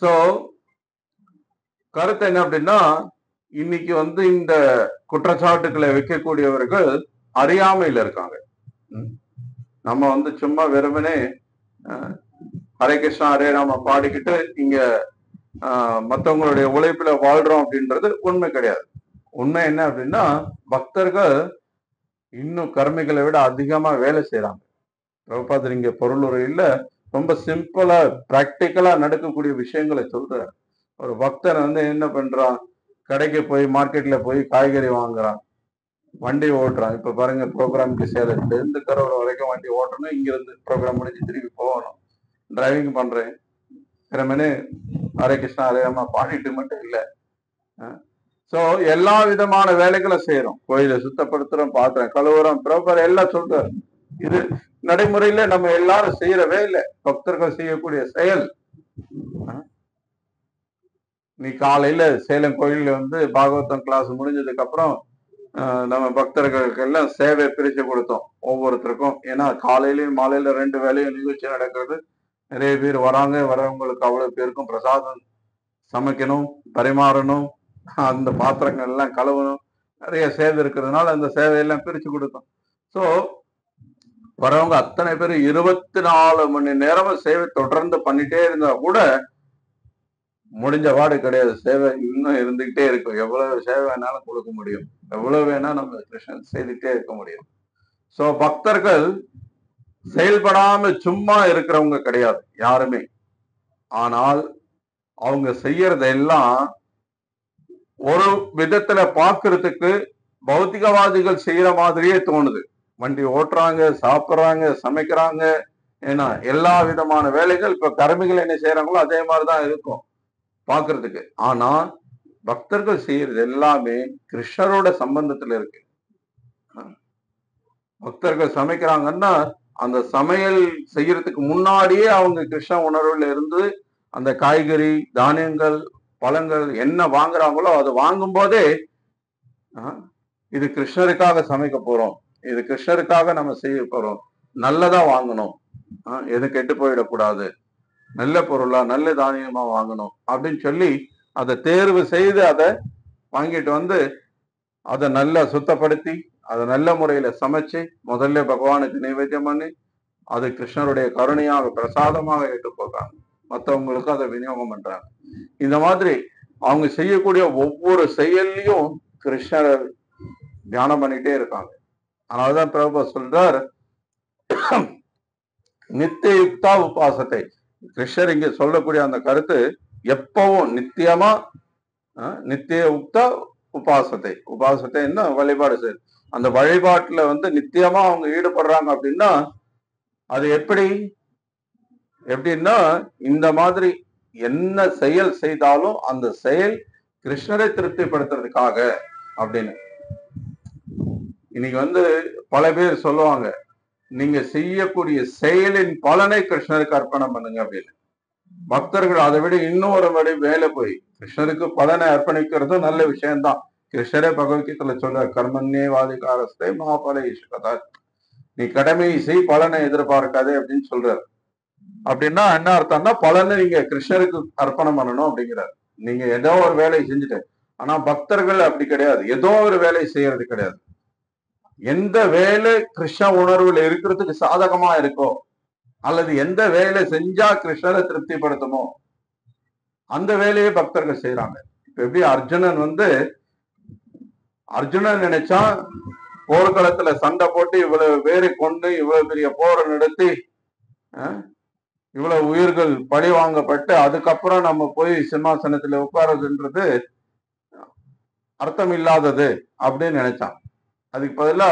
சோ கருத்து என்ன அப்படின்னா, இன்னைக்கு இந்த குற்றச்சாட்டுக்களை வைக்கக்கூடியவர்கள் அறியாமையில இருக்காங்க. நம்ம சும்மா வெறுமனே ஹரே கிருஷ்ணா ஹரே ராம பாடிக்கிட்டு இங்க மற்றவங்களுடைய உழைப்புல வாழ்றோம் அப்படின்றது உண்மை கிடையாது. உண்மை என்ன அப்படின்னா, பக்தர்கள் இன்னும் கர்மிகளை விட அதிகமா வேலை செய்யறாங்க. பிரபுபாதர் இங்க பொருளுரையில ரொம்ப சிம்பிளா பிராக்டிக்கலா நடக்கக்கூடிய விஷயங்களை சொல்றாரு. ஒரு பக்தன் என்ன பண்றான், கடைக்கு போய் மார்க்கெட்ல போய் காய்கறி வாங்குறான், வண்டி ஓட்டுறான். இப்ப பாருங்க, ப்ரோக்ராமுக்கு சேலத்துல இருந்து கரோட வரைக்கும் வண்டி ஓட்டணும், இங்க இருந்து ப்ரோக்ராம் முடிஞ்சு திருப்பி போகணும். டிரைவிங் பண்றேன், திறமனே ஹரே கிருஷ்ணா ஹரே ராமா பாடிட்டு மட்டும் இல்ல. சோ எல்லா விதமான வேலைகளும் செய்யறோம். கோயிலை சுத்தப்படுத்துறோம், பாத்திரம் கழுவுறோம், ப்ரோப்பர் எல்லாம் சொல்றாரு. இது நடைமுறையில நம்ம எல்லாரும் செய்யற வேலை, பக்தர்கள் செய்யக்கூடிய செயல். நீ காலையில சேலம் கோயில்ல பாகவதம் கிளாஸ் முடிஞ்சதுக்கு அப்புறம் நம்ம பக்தர்களுக்கு எல்லாம் சேவை பிரிச்சு கொடுத்தோம் ஒவ்வொருத்தருக்கும். ஏன்னா காலையிலயும் மாலையில 2 வேலையும் நிகழ்ச்சி நடக்கிறது. நிறைய பேர் வராங்க, வரவங்களுக்கு அவ்வளவு பேருக்கும் பிரசாதம் சமைக்கணும், பரிமாறணும், அந்த பாத்திரங்கள் எல்லாம் கழுவணும், நிறைய சேவை இருக்கிறதுனால அந்த சேவையெல்லாம் பிரிச்சு கொடுத்தோம். ஸோ வரவங்க அத்தனை பேர் 24 மணி நேரமும் சேவை தொடர்ந்து பண்ணிட்டே இருந்தா கூட முடிஞ்ச பாடு கிடையாது. சேவை இன்னும் இருந்துகிட்டே இருக்கும். எவ்வளவு சேவை வேணாலும் கொடுக்க முடியும், எவ்வளவு வேணா நம்ம கிருஷ்ணன் செய்துட்டே இருக்க முடியும். சோ பக்தர்கள் செயல்படாம சும்மா இருக்கிறவங்க கிடையாது யாருமே. ஆனால் அவங்க செய்யறதெல்லாம் ஒரு விதத்துல பாக்குறதுக்கு பௌத்திகவாதிகள் செய்யற மாதிரியே தோணுது. வண்டி ஓட்டுறாங்க, சாப்பிட்றாங்க, சமைக்கிறாங்க, ஏன்னா எல்லா விதமான வேலைகள் இப்ப கர்மிகள் என்ன செய்யறாங்களோ அதே மாதிரிதான் இருக்கும் பாக்குறதுக்கு. ஆனா பக்தர்கள் செய்யறது எல்லாமே கிருஷ்ணரோட சம்பந்தத்துல இருக்கு. பக்தர்கள் சமைக்கிறாங்கன்னா அந்த சமையல் செய்யறதுக்கு முன்னாடியே அவங்க கிருஷ்ண உணர்வுல இருந்து அந்த காய்கறி, தானியங்கள், பழங்கள் என்ன வாங்குறாங்களோ அதை வாங்கும் போதே இது கிருஷ்ணருக்காக சமைக்க போறோம், இது கிருஷ்ணருக்காக நம்ம செய்ய போறோம், நல்லதா வாங்கணும், எது கெட்டு போயிடக்கூடாது, நல்ல பொருளா நல்ல தானியமா வாங்கணும் அப்படின்னு சொல்லி அதை தேர்வு செய்து அதை வாங்கிட்டு வந்து அதை நல்லா சுத்தப்படுத்தி அதை நல்ல முறையில சமைச்சு முதல்ல பகவானுக்கு நைவேத்தியம் பண்ணி அது கிருஷ்ணருடைய கருணையாக பிரசாதமாக ஏற்றுப்போறாங்க, மற்றவங்களுக்கு அதை விநியோகம் பண்றாங்க. இந்த மாதிரி அவங்க செய்யக்கூடிய ஒவ்வொரு செயல்லையும் கிருஷ்ணர் தியானம் பண்ணிட்டே இருக்காங்க. அதனாலதான் பிரபு சொல்றார், நித்திய யுக்தா உபாசத்தை. கிருஷ்ணர் இங்க சொல்லக்கூடிய அந்த கருத்து எப்பவும் நித்தியமா நித்திய உக்தா உபாசத்தை. உபாசத்தைன்னா வழிபாடு செய்ய, அந்த வழிபாட்டுல வந்து நித்தியமா அவங்க ஈடுபடுறாங்க அப்படின்னா அது எப்படின்னா இந்த மாதிரி என்ன செயல் செய்தாலும் அந்த செயல் கிருஷ்ணரை திருப்திப்படுத்துறதுக்காக அப்படின்னு. இன்னைக்கு வந்து பல பேர் சொல்லுவாங்க, நீங்க செய்யக்கூடிய செயலின் பலனை கிருஷ்ணருக்கு அர்ப்பணம் பண்ணுங்க அப்படின்னு. பக்தர்கள் அதை விட இன்னொரு வழி வேலை போய் கிருஷ்ணருக்கு பலனை அர்ப்பணிக்கிறதும் நல்ல விஷயம்தான். கிருஷ்ணரே பகவத்கீதையில சொல்ற கர்மன்னே வாதிகாரஸ்தை மகாபல ஈஸ்வரா, நீ கடமையை செய் பலனை எதிர்பார்க்காதே அப்படின்னு சொல்றாரு. அப்படின்னா என்ன அர்த்தம்னா பலனை நீங்க கிருஷ்ணருக்கு அர்ப்பணம் பண்ணணும் அப்படிங்கிறார். நீங்க ஏதோ ஒரு வேலையை செஞ்சுட்டு, ஆனா பக்தர்கள் அப்படி கிடையாது, ஏதோ ஒரு வேலையை செய்யறது கிடையாது. எந்த வேலை கிருஷ்ண உணர்வுல இருக்கிறதுக்கு சாதகமா இருக்கோ அல்லது எந்த வேலை செஞ்சா கிருஷ்ணரை திருப்திப்படுத்துமோ அந்த வேலையை பக்தர்கள் செய்யறாங்க. இப்ப எப்படி அர்ஜுனன் நினைச்சா போர்க்களத்துல சண்டை போட்டு இவ்வளவு பேரை கொண்டு இவ்வளவு பெரிய போரை நடத்தி இவ்வளவு உயிர்கள் பழி வாங்கப்பட்டு அதுக்கப்புறம் நம்ம போய் சிம்மாசனத்துல உட்காரதுன்றது அர்த்தம் இல்லாதது அப்படின்னு நினைச்சான். அதுக்கு பதிலா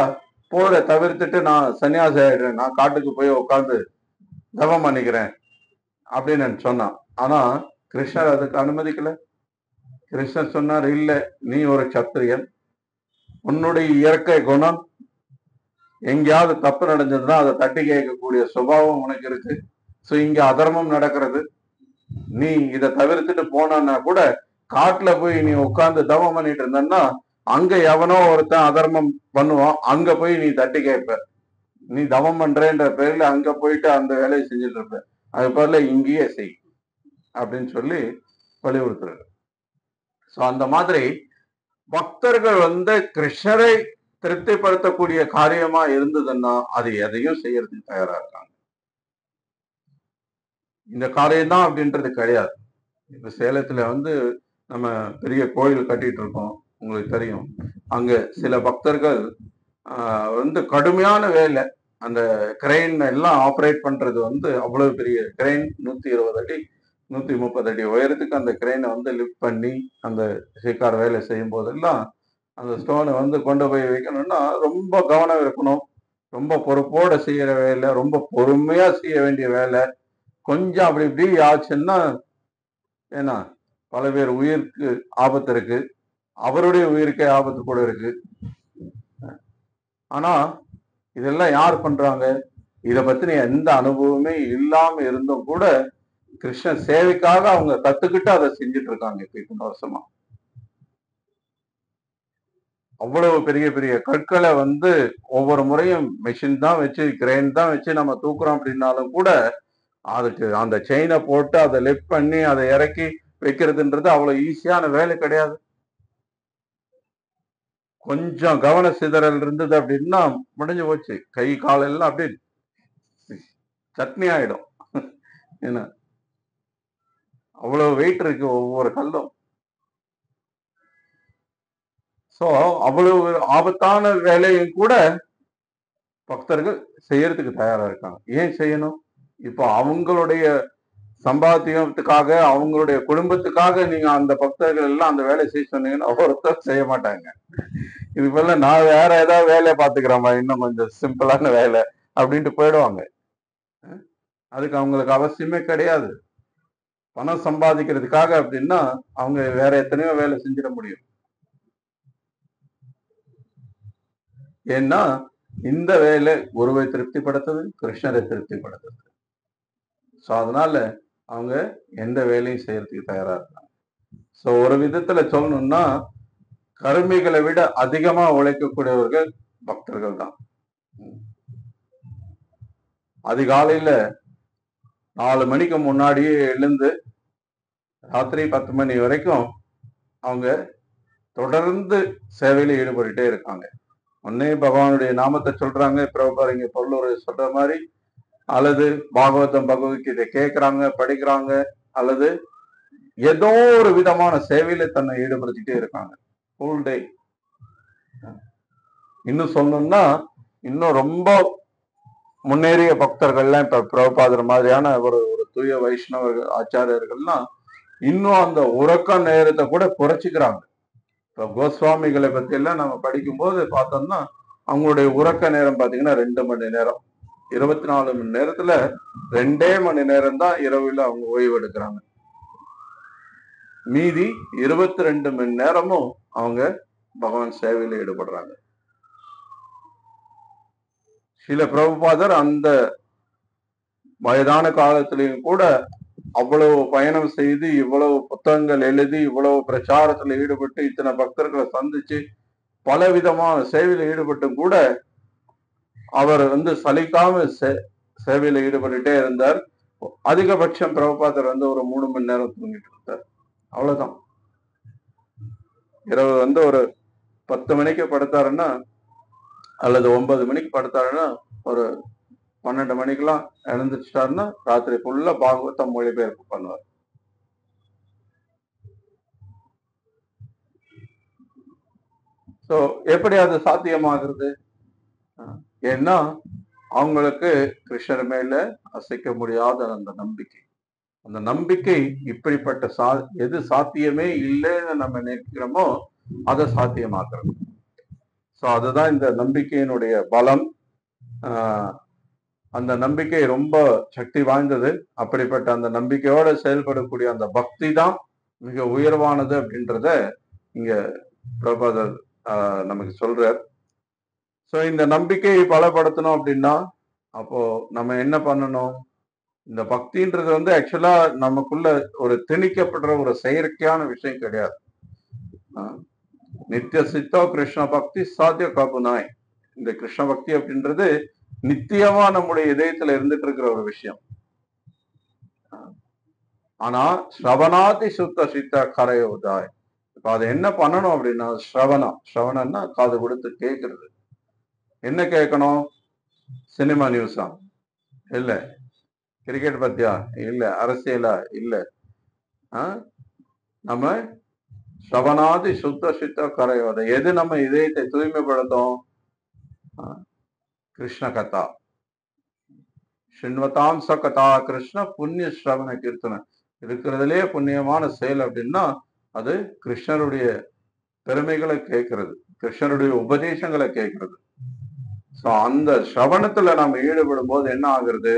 போரை தவிர்த்துட்டு நான் சன்னியாசி ஆயிடுறேன், நான் காட்டுக்கு போய் உட்காந்து தவம் பண்ணிக்கிறேன் அப்படின்னு சொன்னான். ஆனா கிருஷ்ணர் அதுக்கு அனுமதிக்கல. கிருஷ்ணர் சொன்னார், இல்ல, நீ ஒரு சத்திரியன், உன்னுடைய இயற்கை குணம் எங்கேயாவது தப்பு நடந்ததுன்னா அதை தட்டி கேட்கக்கூடிய சுபாவம் உனக்கு இருக்கு. சோ இங்க அதர்மம் நடக்கிறது, நீ இதை தவிர்த்துட்டு போனா கூட காட்டுல போய் நீ உட்கார்ந்து தவம் பண்ணிட்டு இருந்தன்னா அங்க எவனோ ஒருத்தன் அதர்மம் பண்ணுவான், அங்க போய் நீ தட்டி கேட்ப, நீ தவம் பண்றேன்ற பேர்ல அங்க போயிட்டு அந்த வேலையை செஞ்சுட்டு இருப்ப, அது பேர்ல இங்கேயே செய் அப்படின்னு சொல்லி வலியுறுத்துறாரு. சோ அந்த மாதிரி பக்தர்கள் வந்து கிருஷ்ணரை திருப்திப்படுத்தக்கூடிய காரியமா இருந்ததுன்னா அது எதையும் செய்யறதுக்கு தயாரா இருக்காங்க. இந்த காரியம் தான் அப்படின்றது கிடையாது. இப்ப சேலத்துல வந்து நம்ம பெரிய கோயில் கட்டிட்டு இருக்கோம், உங்களுக்கு தெரியும். அங்க சில பக்தர்கள் வந்து கடுமையான வேலை, அந்த கிரெயின் எல்லாம் ஆப்ரேட் பண்றது வந்து அவ்வளவு பெரிய கிரெயின், 120 அடி 130 அடி உயரத்துக்கு அந்த கிரெயினை வந்து லிஃப்ட் பண்ணி அந்த சிக்கார் வேலை செய்யும் போதெல்லாம் அந்த ஸ்டோனை வந்து கொண்டு போய் வைக்கணும்னா ரொம்ப கவனம் இருக்கணும், ரொம்ப பொறுப்போட செய்யற வேலை, ரொம்ப பொறுமையா செய்ய வேண்டிய வேலை. கொஞ்சம் அப்படி இப்படி ஆச்சுன்னா ஏன்னா பல பேர் உயிருக்கு ஆபத்து இருக்கு, அவருடைய உயிருக்கே ஆபத்து கூட இருக்கு. ஆனா இதெல்லாம் யார் பண்றாங்க? இதை பத்தின எந்த அனுபவமே இல்லாம இருந்தும் கூட கிருஷ்ண சேவைக்காக அவங்க கத்துக்கிட்டு அதை செஞ்சுட்டு இருக்காங்க இப்ப இத்தனை வருஷமா. அவ்வளவு பெரிய பெரிய கற்களை வந்து ஒவ்வொரு முறையும் மெஷின் தான் வச்சு கிரெயின் தான் வச்சு நம்ம தூக்குறோம் அப்படின்னாலும் கூட அதுக்கு அந்த செயினை போட்டு அதை லிஃப்ட் பண்ணி அதை இறக்கி வைக்கிறதுன்றது அவ்வளவு ஈஸியான வேலை கிடையாது. கொஞ்சம் கவன சிதறல் இருந்தது அப்படின்னா முடிஞ்சு போச்சு, கை காலெல்லாம் அப்படியே சட்னி ஆயிடும். என்ன அவ்வளவு வெயிட் இருக்கு ஒவ்வொரு கல்லும். சோ அவ்வளவு ஆபத்தான வேலையும் கூட பக்தர்கள் செய்யறதுக்கு தயாரா இருக்காங்க. ஏன் செய்யணும்? இப்போ அவங்களுடைய சம்பாத்தியத்துக்காக அவங்களுடைய குடும்பத்துக்காக நீங்க அந்த பக்தர்கள் எல்லாம் அந்த வேலையை செய்ய சொன்னீங்கன்னா ஒருத்தர் செய்ய மாட்டாங்க. இது போல நான் வேற ஏதாவது வேலையை பார்த்துக்கிறேன், இன்னும் கொஞ்சம் சிம்பிளான வேலை அப்படின்ட்டு போயிடுவாங்க. அதுக்கு அவங்களுக்கு அவசியமே கிடையாது. பணம் சம்பாதிக்கிறதுக்காக அப்படின்னா அவங்க வேற எத்தனையோ வேலை செஞ்சிட முடியும். ஏன்னா இந்த வேலை குருவை திருப்திப்படுத்துது, கிருஷ்ணரை திருப்திப்படுத்துது. ஸோ அதனால அவங்க எந்த வேலையும் செய்யறதுக்கு தயாரா இருக்காங்க. ஸோ ஒரு விதத்துல சொல்லணும்னா கருமிகளை விட அதிகமா உழைக்கக்கூடியவர்கள் பக்தர்கள் தான். அதிகாலையில 4 மணிக்கு முன்னாடியே எழுந்து ராத்திரி 10 மணி வரைக்கும் அவங்க தொடர்ந்து சேவையில ஈடுபட்டுட்டே இருக்காங்க. ஒன்னே பகவானுடைய நாமத்தை சொல்றாங்க, பிரபுபாதர் இங்க பொருளுரை சொல்ற மாதிரி, அல்லது பாகவதம் பகவத்கீதை கேட்கறாங்க, படிக்கிறாங்க, அல்லது ஏதோ ஒரு விதமான சேவையில தன்னை ஈடுபடுத்திட்டே இருக்காங்க ஃபுல் டே. இன்னும் சொல்லணும்னா இன்னும் ரொம்ப முன்னேறிய பக்தர்கள்லாம் இப்ப பிரபுபாதர் மாதிரியான ஒரு தூய வைஷ்ணவர்கள் ஆச்சாரியர்கள்லாம் இன்னும் அந்த உறக்க நேரத்தை கூட குறைச்சிக்கிறாங்க. இப்ப கோஸ்வாமிகளை பத்தி எல்லாம் நம்ம படிக்கும்போது பார்த்தோம்னா அவங்களுடைய உறக்க நேரம் பாத்தீங்கன்னா 2 மணி நேரம். 24 மணி நேரத்துல 2 மணி நேரம் தான் இரவுல அவங்க ஓய்வு எடுக்கிறாங்க. மீதி 22 மணி நேரமும் அவங்க பகவான் சேவையில ஈடுபடுறாங்க. சில பிரபுபாதர் அந்த வயதான காலத்திலையும் கூட அவ்வளவு பயணம் செய்து, இவ்வளவு புத்தகங்கள் எழுதி, இவ்வளவு பிரச்சாரத்துல ஈடுபட்டு, இத்தனை பக்தர்களை சந்திச்சு பல விதமான சேவையில ஈடுபட்டும் கூட அவர் சலிக்காம சேவையில ஈடுபட்டுட்டே இருந்தார். அதிகபட்சம் பிரபுபாதர் ஒரு 3 மணி நேரம் தூங்கிட்டு இருந்தார். அவ்வளவுதான். இரவு ஒரு 10 மணிக்கு படுத்தாருன்னா அல்லது 9 மணிக்கு படுத்தாருன்னா ஒரு 12 மணிக்கெல்லாம் எழுந்துச்சிட்டாருன்னா ராத்திரி ஃபுல்லா பாகவதம் மொழிபெயர்ப்பு பண்ணுவார். ஸோ எப்படி அது சாத்தியமாகிறது? ஏன்னா அவங்களுக்கு கிருஷ்ணர் மேல அசைக்க முடியாத அந்த நம்பிக்கை. அந்த நம்பிக்கை இப்படிப்பட்ட எது சாத்தியமே இல்லைன்னு நம்ம நினைக்கிறோமோ அதை சாத்தியமாக்குறது. ஸோ அதுதான் இந்த நம்பிக்கையினுடைய பலம். அந்த நம்பிக்கை ரொம்ப சக்தி வாய்ந்தது. அப்படிப்பட்ட அந்த நம்பிக்கையோட செயல்படக்கூடிய அந்த பக்தி தான் மிக உயர்வானது அப்படின்றத இங்க பிரபுபாதர் நமக்கு சொல்றார். ஸோ இந்த நம்பிக்கையை பலப்படுத்தணும் அப்படின்னா அப்போ நம்ம என்ன பண்ணணும்? இந்த பக்தின்றது ஆக்சுவலா நமக்குள்ள ஒரு திணிக்கப்படுற ஒரு செயற்கையான விஷயம் கிடையாது. நித்திய சித்தோ கிருஷ்ண பக்தி சாத்திய கபுனாய். இந்த கிருஷ்ண பக்தி அப்படின்றது நித்தியமா நம்முடைய இதயத்துல இருந்துட்டு இருக்கிற ஒரு விஷயம். ஆனா ஸ்ரவணாதி சுத்த சித்த கரையோதாய். இப்ப அதை என்ன பண்ணணும் அப்படின்னா ஸ்ரவணம்னா காது கொடுத்து கேட்கறது. என்ன கேட்கணும்? சினிமா நியூஸா இல்ல, கிரிக்கெட் பத்தியா இல்ல, அரசியலா இல்ல, நம்ம ஸ்ரவணாதி சுத்த சித்த கரையோதை. எது நம்ம இதயத்தை தூய்மைப்படுத்தும்? கிருஷ்ண கதா. ஸ்ரீன்வதாம் சகதா கிருஷ்ண புண்ணிய ஸ்ரவண கீர்த்தனை. இருக்கிறதுலே புண்ணியமான செயல் அப்படின்னா அது கிருஷ்ணருடைய பெருமைகளை கேட்கறது, கிருஷ்ணருடைய உபதேசங்களை கேட்கறது. ஸோ அந்த ஸ்ரவணத்துல நம்ம ஈடுபடும் போது என்ன ஆகுறது?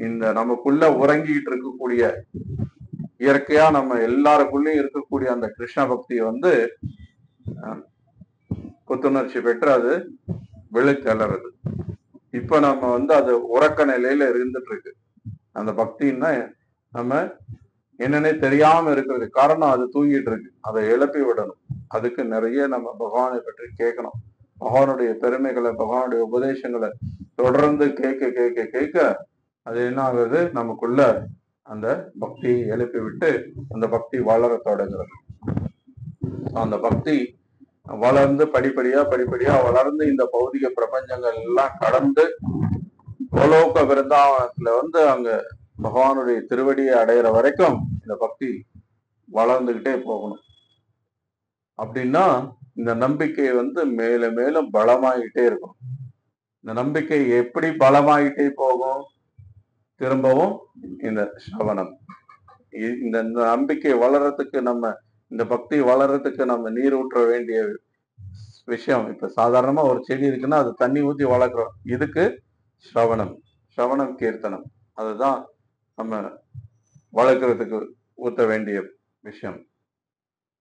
இந்த நமக்குள்ள உறங்கிட்டு இருக்கக்கூடிய இயற்கையா நம்ம எல்லாருக்குள்ளயும் இருக்கக்கூடிய அந்த கிருஷ்ண பக்தி புத்துணர்ச்சி பெற்று அது வெளித்தளருது. இப்ப நம்ம அது உறக்க நிலையில இருந்துட்டு இருக்கு. அந்த பக்தின்னா நம்ம என்னன்னே தெரியாம இருக்கிறது காரணம் அது தூங்கிட்டு இருக்கு. அதை எழுப்பி விடணும். அதுக்கு நிறைய நம்ம பகவானை பற்றி கேட்கணும். பகவானுடைய பெருமைகளை, பகவானுடைய உபதேசங்களை தொடர்ந்து கேட்க கேட்க கேட்க அது என்ன ஆகுது? நமக்குள்ள அந்த பக்தியை எழுப்பி விட்டு அந்த பக்தி வளர தொடங்குறது. அந்த பக்தி வளர்ந்து படிப்படியா வளர்ந்து இந்த பௌதிக பிரபஞ்சங்கள் எல்லாம் கடந்து கோலோக விருந்தாவனத்துல அங்க பகவானுடைய திருவடியை அடையிற வரைக்கும் இந்த பக்தி வளர்ந்துகிட்டே போகணும். அப்படின்னா இந்த நம்பிக்கை மேல மேலும் பலமாயிட்டே இருக்கும். இந்த நம்பிக்கை எப்படி பலமாயிட்டே போகும்? திரும்பவும் இந்த ஸ்ரவணம். இந்த நம்பிக்கை வளர்றதுக்கு இந்த பக்தி வளர்றதுக்கு நம்ம நீர் ஊற்ற வேண்டிய விஷயம். இப்ப சாதாரணமா ஒரு செடி இருக்குன்னா அது தண்ணி ஊத்தி வளர்க்குறோம். இதுக்கு ஸ்ரவணம் கீர்த்தனம். அதுதான் நம்ம வளர்க்கறதுக்கு ஊத்த வேண்டிய விஷயம்.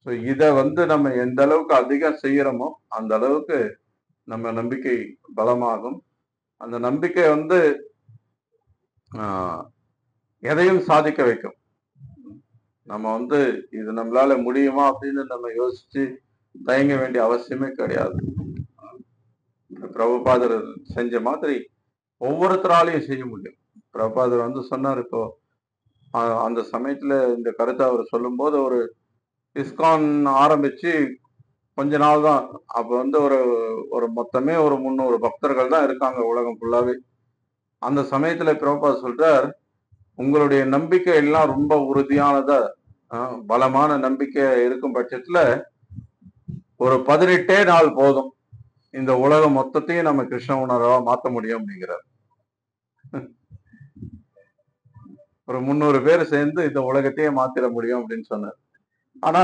ஸோ இதை நம்ம எந்த அளவுக்கு அதிகம் செய்யறோமோ அந்த அளவுக்கு நம்ம நம்பிக்கை பலமாகும். அந்த நம்பிக்கை எதையும் சாதிக்க வைக்கும். நம்ம இது நம்மளால முடியுமா அப்படின்னு நம்ம யோசிச்சு தயங்க வேண்டிய அவசியமே கிடையாது. பிரபுபாதர் செஞ்ச மாதிரி ஒவ்வொருத்தராலையும் செய்ய முடியும். பிரபுபாதர் சொன்னார், இப்போ அந்த சமயத்துல இந்த கருத்தை அவர் சொல்லும் போது, ஒரு இஸ்கான் ஆரம்பிச்சு கொஞ்ச நாள் தான். அப்ப ஒரு ஒரு மொத்தமே ஒரு 300 பக்தர்கள் தான் இருக்காங்க உலகம் ஃபுல்லாவே. அந்த சமயத்துல பிரபுபாதர் சொல்றார், உங்களுடைய நம்பிக்கை எல்லாம் ரொம்ப உறுதியானதா பலமான நம்பிக்கை இருக்கும் பட்சத்துல ஒரு 18 நாள் போதும், இந்த உலகம் மொத்தத்தையும் நம்ம கிருஷ்ண உணர்வா மாத்த முடியும் அப்படிங்கிறார். ஒரு 300 பேர் சேர்ந்து இந்த உலகத்தையே மாத்திர முடியும் அப்படின்னு சொன்னார். ஆனா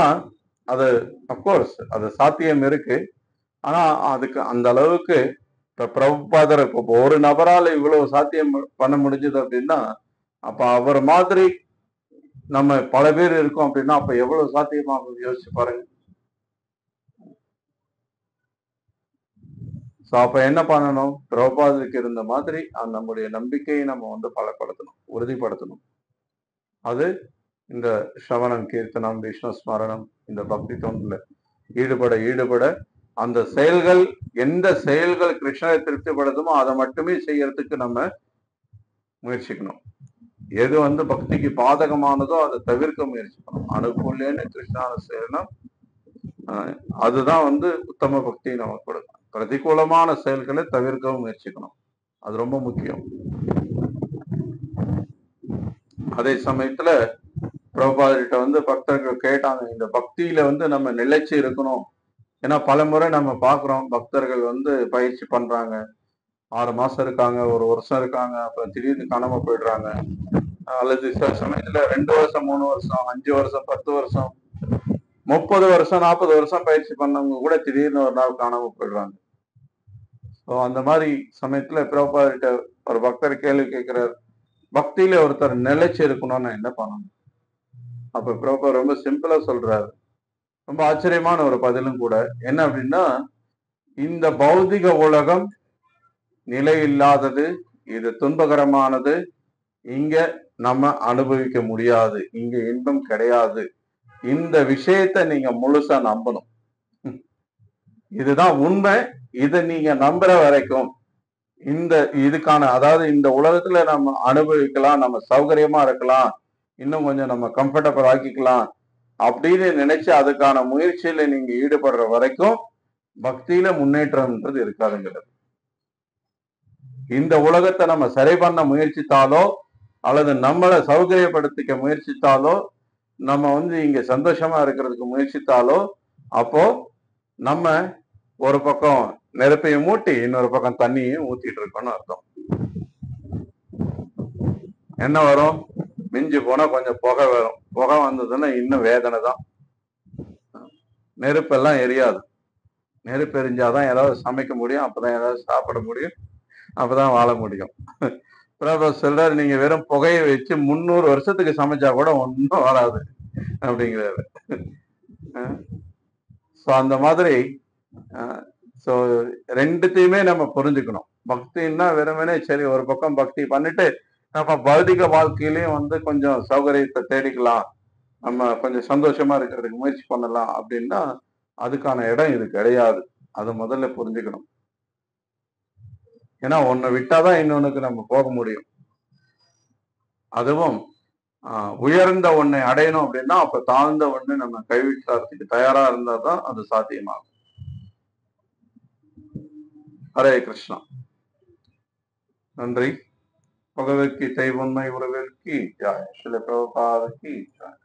அது அப்கோர்ஸ் அது சாத்தியம் இருக்கு. ஆனா அதுக்கு அந்த அளவுக்கு இப்ப பிரபுபாதர் இப்போ ஒரு நபரால இவ்வளவு சாத்தியம் பண்ண முடிஞ்சது அப்படின்னா, அப்ப அவர் மாதிரி நம்ம பல பேர் இருக்கோம் அப்படின்னா அப்ப எவ்வளவு சாத்தியமாகும் யோசிச்சு பாருங்க. ஸோ அப்ப என்ன பண்ணணும்? பிரபுபாதருக்கு இருந்த மாதிரி நம்முடைய நம்பிக்கையை நம்ம பலப்படுத்தணும், உறுதிப்படுத்தணும். அது இந்த ஸ்ரவணம், கீர்த்தனம், விஷ்ணு ஸ்மரணம், இந்த பக்தி தொண்டுல ஈடுபட அந்த செயல்கள், எந்த செயல்கள் கிருஷ்ணரை திருப்திப்படுத்துமோ அதை மட்டுமே செய்யறதுக்கு நம்ம முயற்சிக்கணும். எது பக்திக்கு பாதகமானதோ அதை தவிர்க்க முயற்சிக்கணும். அனுகூல்யன்னு கிருஷ்ணான செய்யணும். அதுதான் உத்தம பக்தி நமக்கு கொடுக்கும். பிரதிகூலமான செயல்களை தவிர்க்கவும் முயற்சிக்கணும். அது ரொம்ப முக்கியம். அதே சமயத்துல பிரபுபாதர்கிட்ட பக்தர்கள் கேட்டாங்க, இந்த பக்தியில நம்ம நிலைச்சு இருக்கணும். ஏன்னா பல முறை நம்ம பாக்குறோம், பக்தர்கள் பயிற்சி பண்றாங்க, 6 மாசம் இருக்காங்க, 1 வருஷம் இருக்காங்க, அப்புறம் திடீர்னு காணாம போயிடுறாங்க. அல்லது சில சமயத்துல 2 வருஷம், 3 வருஷம், 5 வருஷம், 10 வருஷம், 30 வருஷம், 40 வருஷம் பயிற்சி பண்ணவங்க கூட திடீர்னு ஒரு நாள் காணாம போயிடுறாங்க. ஸோ அந்த மாதிரி சமயத்துல பிரபுபாதர்கிட்ட ஒரு பக்தர் கேள்வி கேட்கிறார், பக்தியில ஒருத்தர் நிலைச்சு இருக்கணும்னா என்ன பண்ணணும்? அப்ப பிரபுபாதர் ரொம்ப சிம்பிளா சொல்றாரு, ரொம்ப ஆச்சரியமான ஒரு பதிலும் கூட. என்ன அப்படின்னா, இந்த பௌதிக உலகம் நிலை இல்லாதது, இது துன்பகரமானது, இங்க நம்ம அனுபவிக்க முடியாது, இங்க இன்பம் கிடையாது. இந்த விஷயத்தை நீங்க முழுசா நம்பணும். இதுதான் உண்மை. இதை நீங்க நம்புற வரைக்கும் இதுக்கான, அதாவது இந்த உலகத்துல நம்ம அனுபவிக்கலாம், நம்ம சௌகரியமா இருக்கலாம், இன்னும் கொஞ்சம் நம்ம கம்ஃபர்டபுள் ஆக்கிக்கலாம் அப்படின்னு நினைச்சு அதுக்கான முயற்சியில நீங்க ஈடுபடுற வரைக்கும் பக்தியில முன்னேற்றம்ன்றது இருக்காதுங்கிறது. இந்த உலகத்தை நம்ம சரி பண்ண முயற்சித்தாலோ அல்லது நம்மளை சௌகரியப்படுத்திக்க முயற்சித்தாலோ, நம்ம இங்க சந்தோஷமா இருக்கிறதுக்கு முயற்சித்தாலோ, அப்போ நம்ம ஒரு பக்கம் நெருப்பையும் மூட்டி இன்னொரு பக்கம் தண்ணியையும் ஊத்திட்டு இருக்கோம்னு அர்த்தம். என்ன வரும்? மிஞ்சி போனா கொஞ்சம் புகை வரும். புகை வந்ததுன்னா இன்னும் வேதனை தான். நெருப்பெல்லாம் எரியாது. நெருப்பு எரிஞ்சாதான் ஏதாவது சமைக்க முடியும், அப்பதான் ஏதாவது சாப்பிட முடியும், அப்பதான் வாழ முடியும். பிரபுபாதர் சொல்றாரு, நீங்க வெறும் புகையை வச்சு 300 வருஷத்துக்கு சமைச்சா கூட ஒன்றும் வராது அப்படிங்கிறாரு. ஸோ அந்த மாதிரி ஸோ ரெண்டுத்தையுமே நம்ம புரிஞ்சுக்கணும். பக்தின்னா வெறுமனே சரி ஒரு பக்கம் பக்தி பண்ணிட்டு நம்ம பௌதிக வாழ்க்கையிலையும் கொஞ்சம் சௌகரியத்தை தேடிக்கலாம், நம்ம கொஞ்சம் சந்தோஷமா இருக்கிறதுக்கு முயற்சி பண்ணலாம் அப்படின்னா அதுக்கான இடம் இது கிடையாது. அதை முதல்ல புரிஞ்சுக்கணும். ஏன்னா ஒன்னை விட்டாதான் இன்னொன்னுக்கு நம்ம போக முடியும். அதுவும் உயர்ந்த ஒன்னை அடையணும் அப்படின்னா அப்ப தாழ்ந்த ஒண்ணு நம்ம கைவிட்டுறதுக்கு தயாரா இருந்தா தான் அது சாத்தியமாகும். ஹரே கிருஷ்ணா. நன்றி. பகவத்கீதை உண்மை உறவிற்கு ஜாய். ஸ்ரீல பிரபுபாத கி ஜாய்.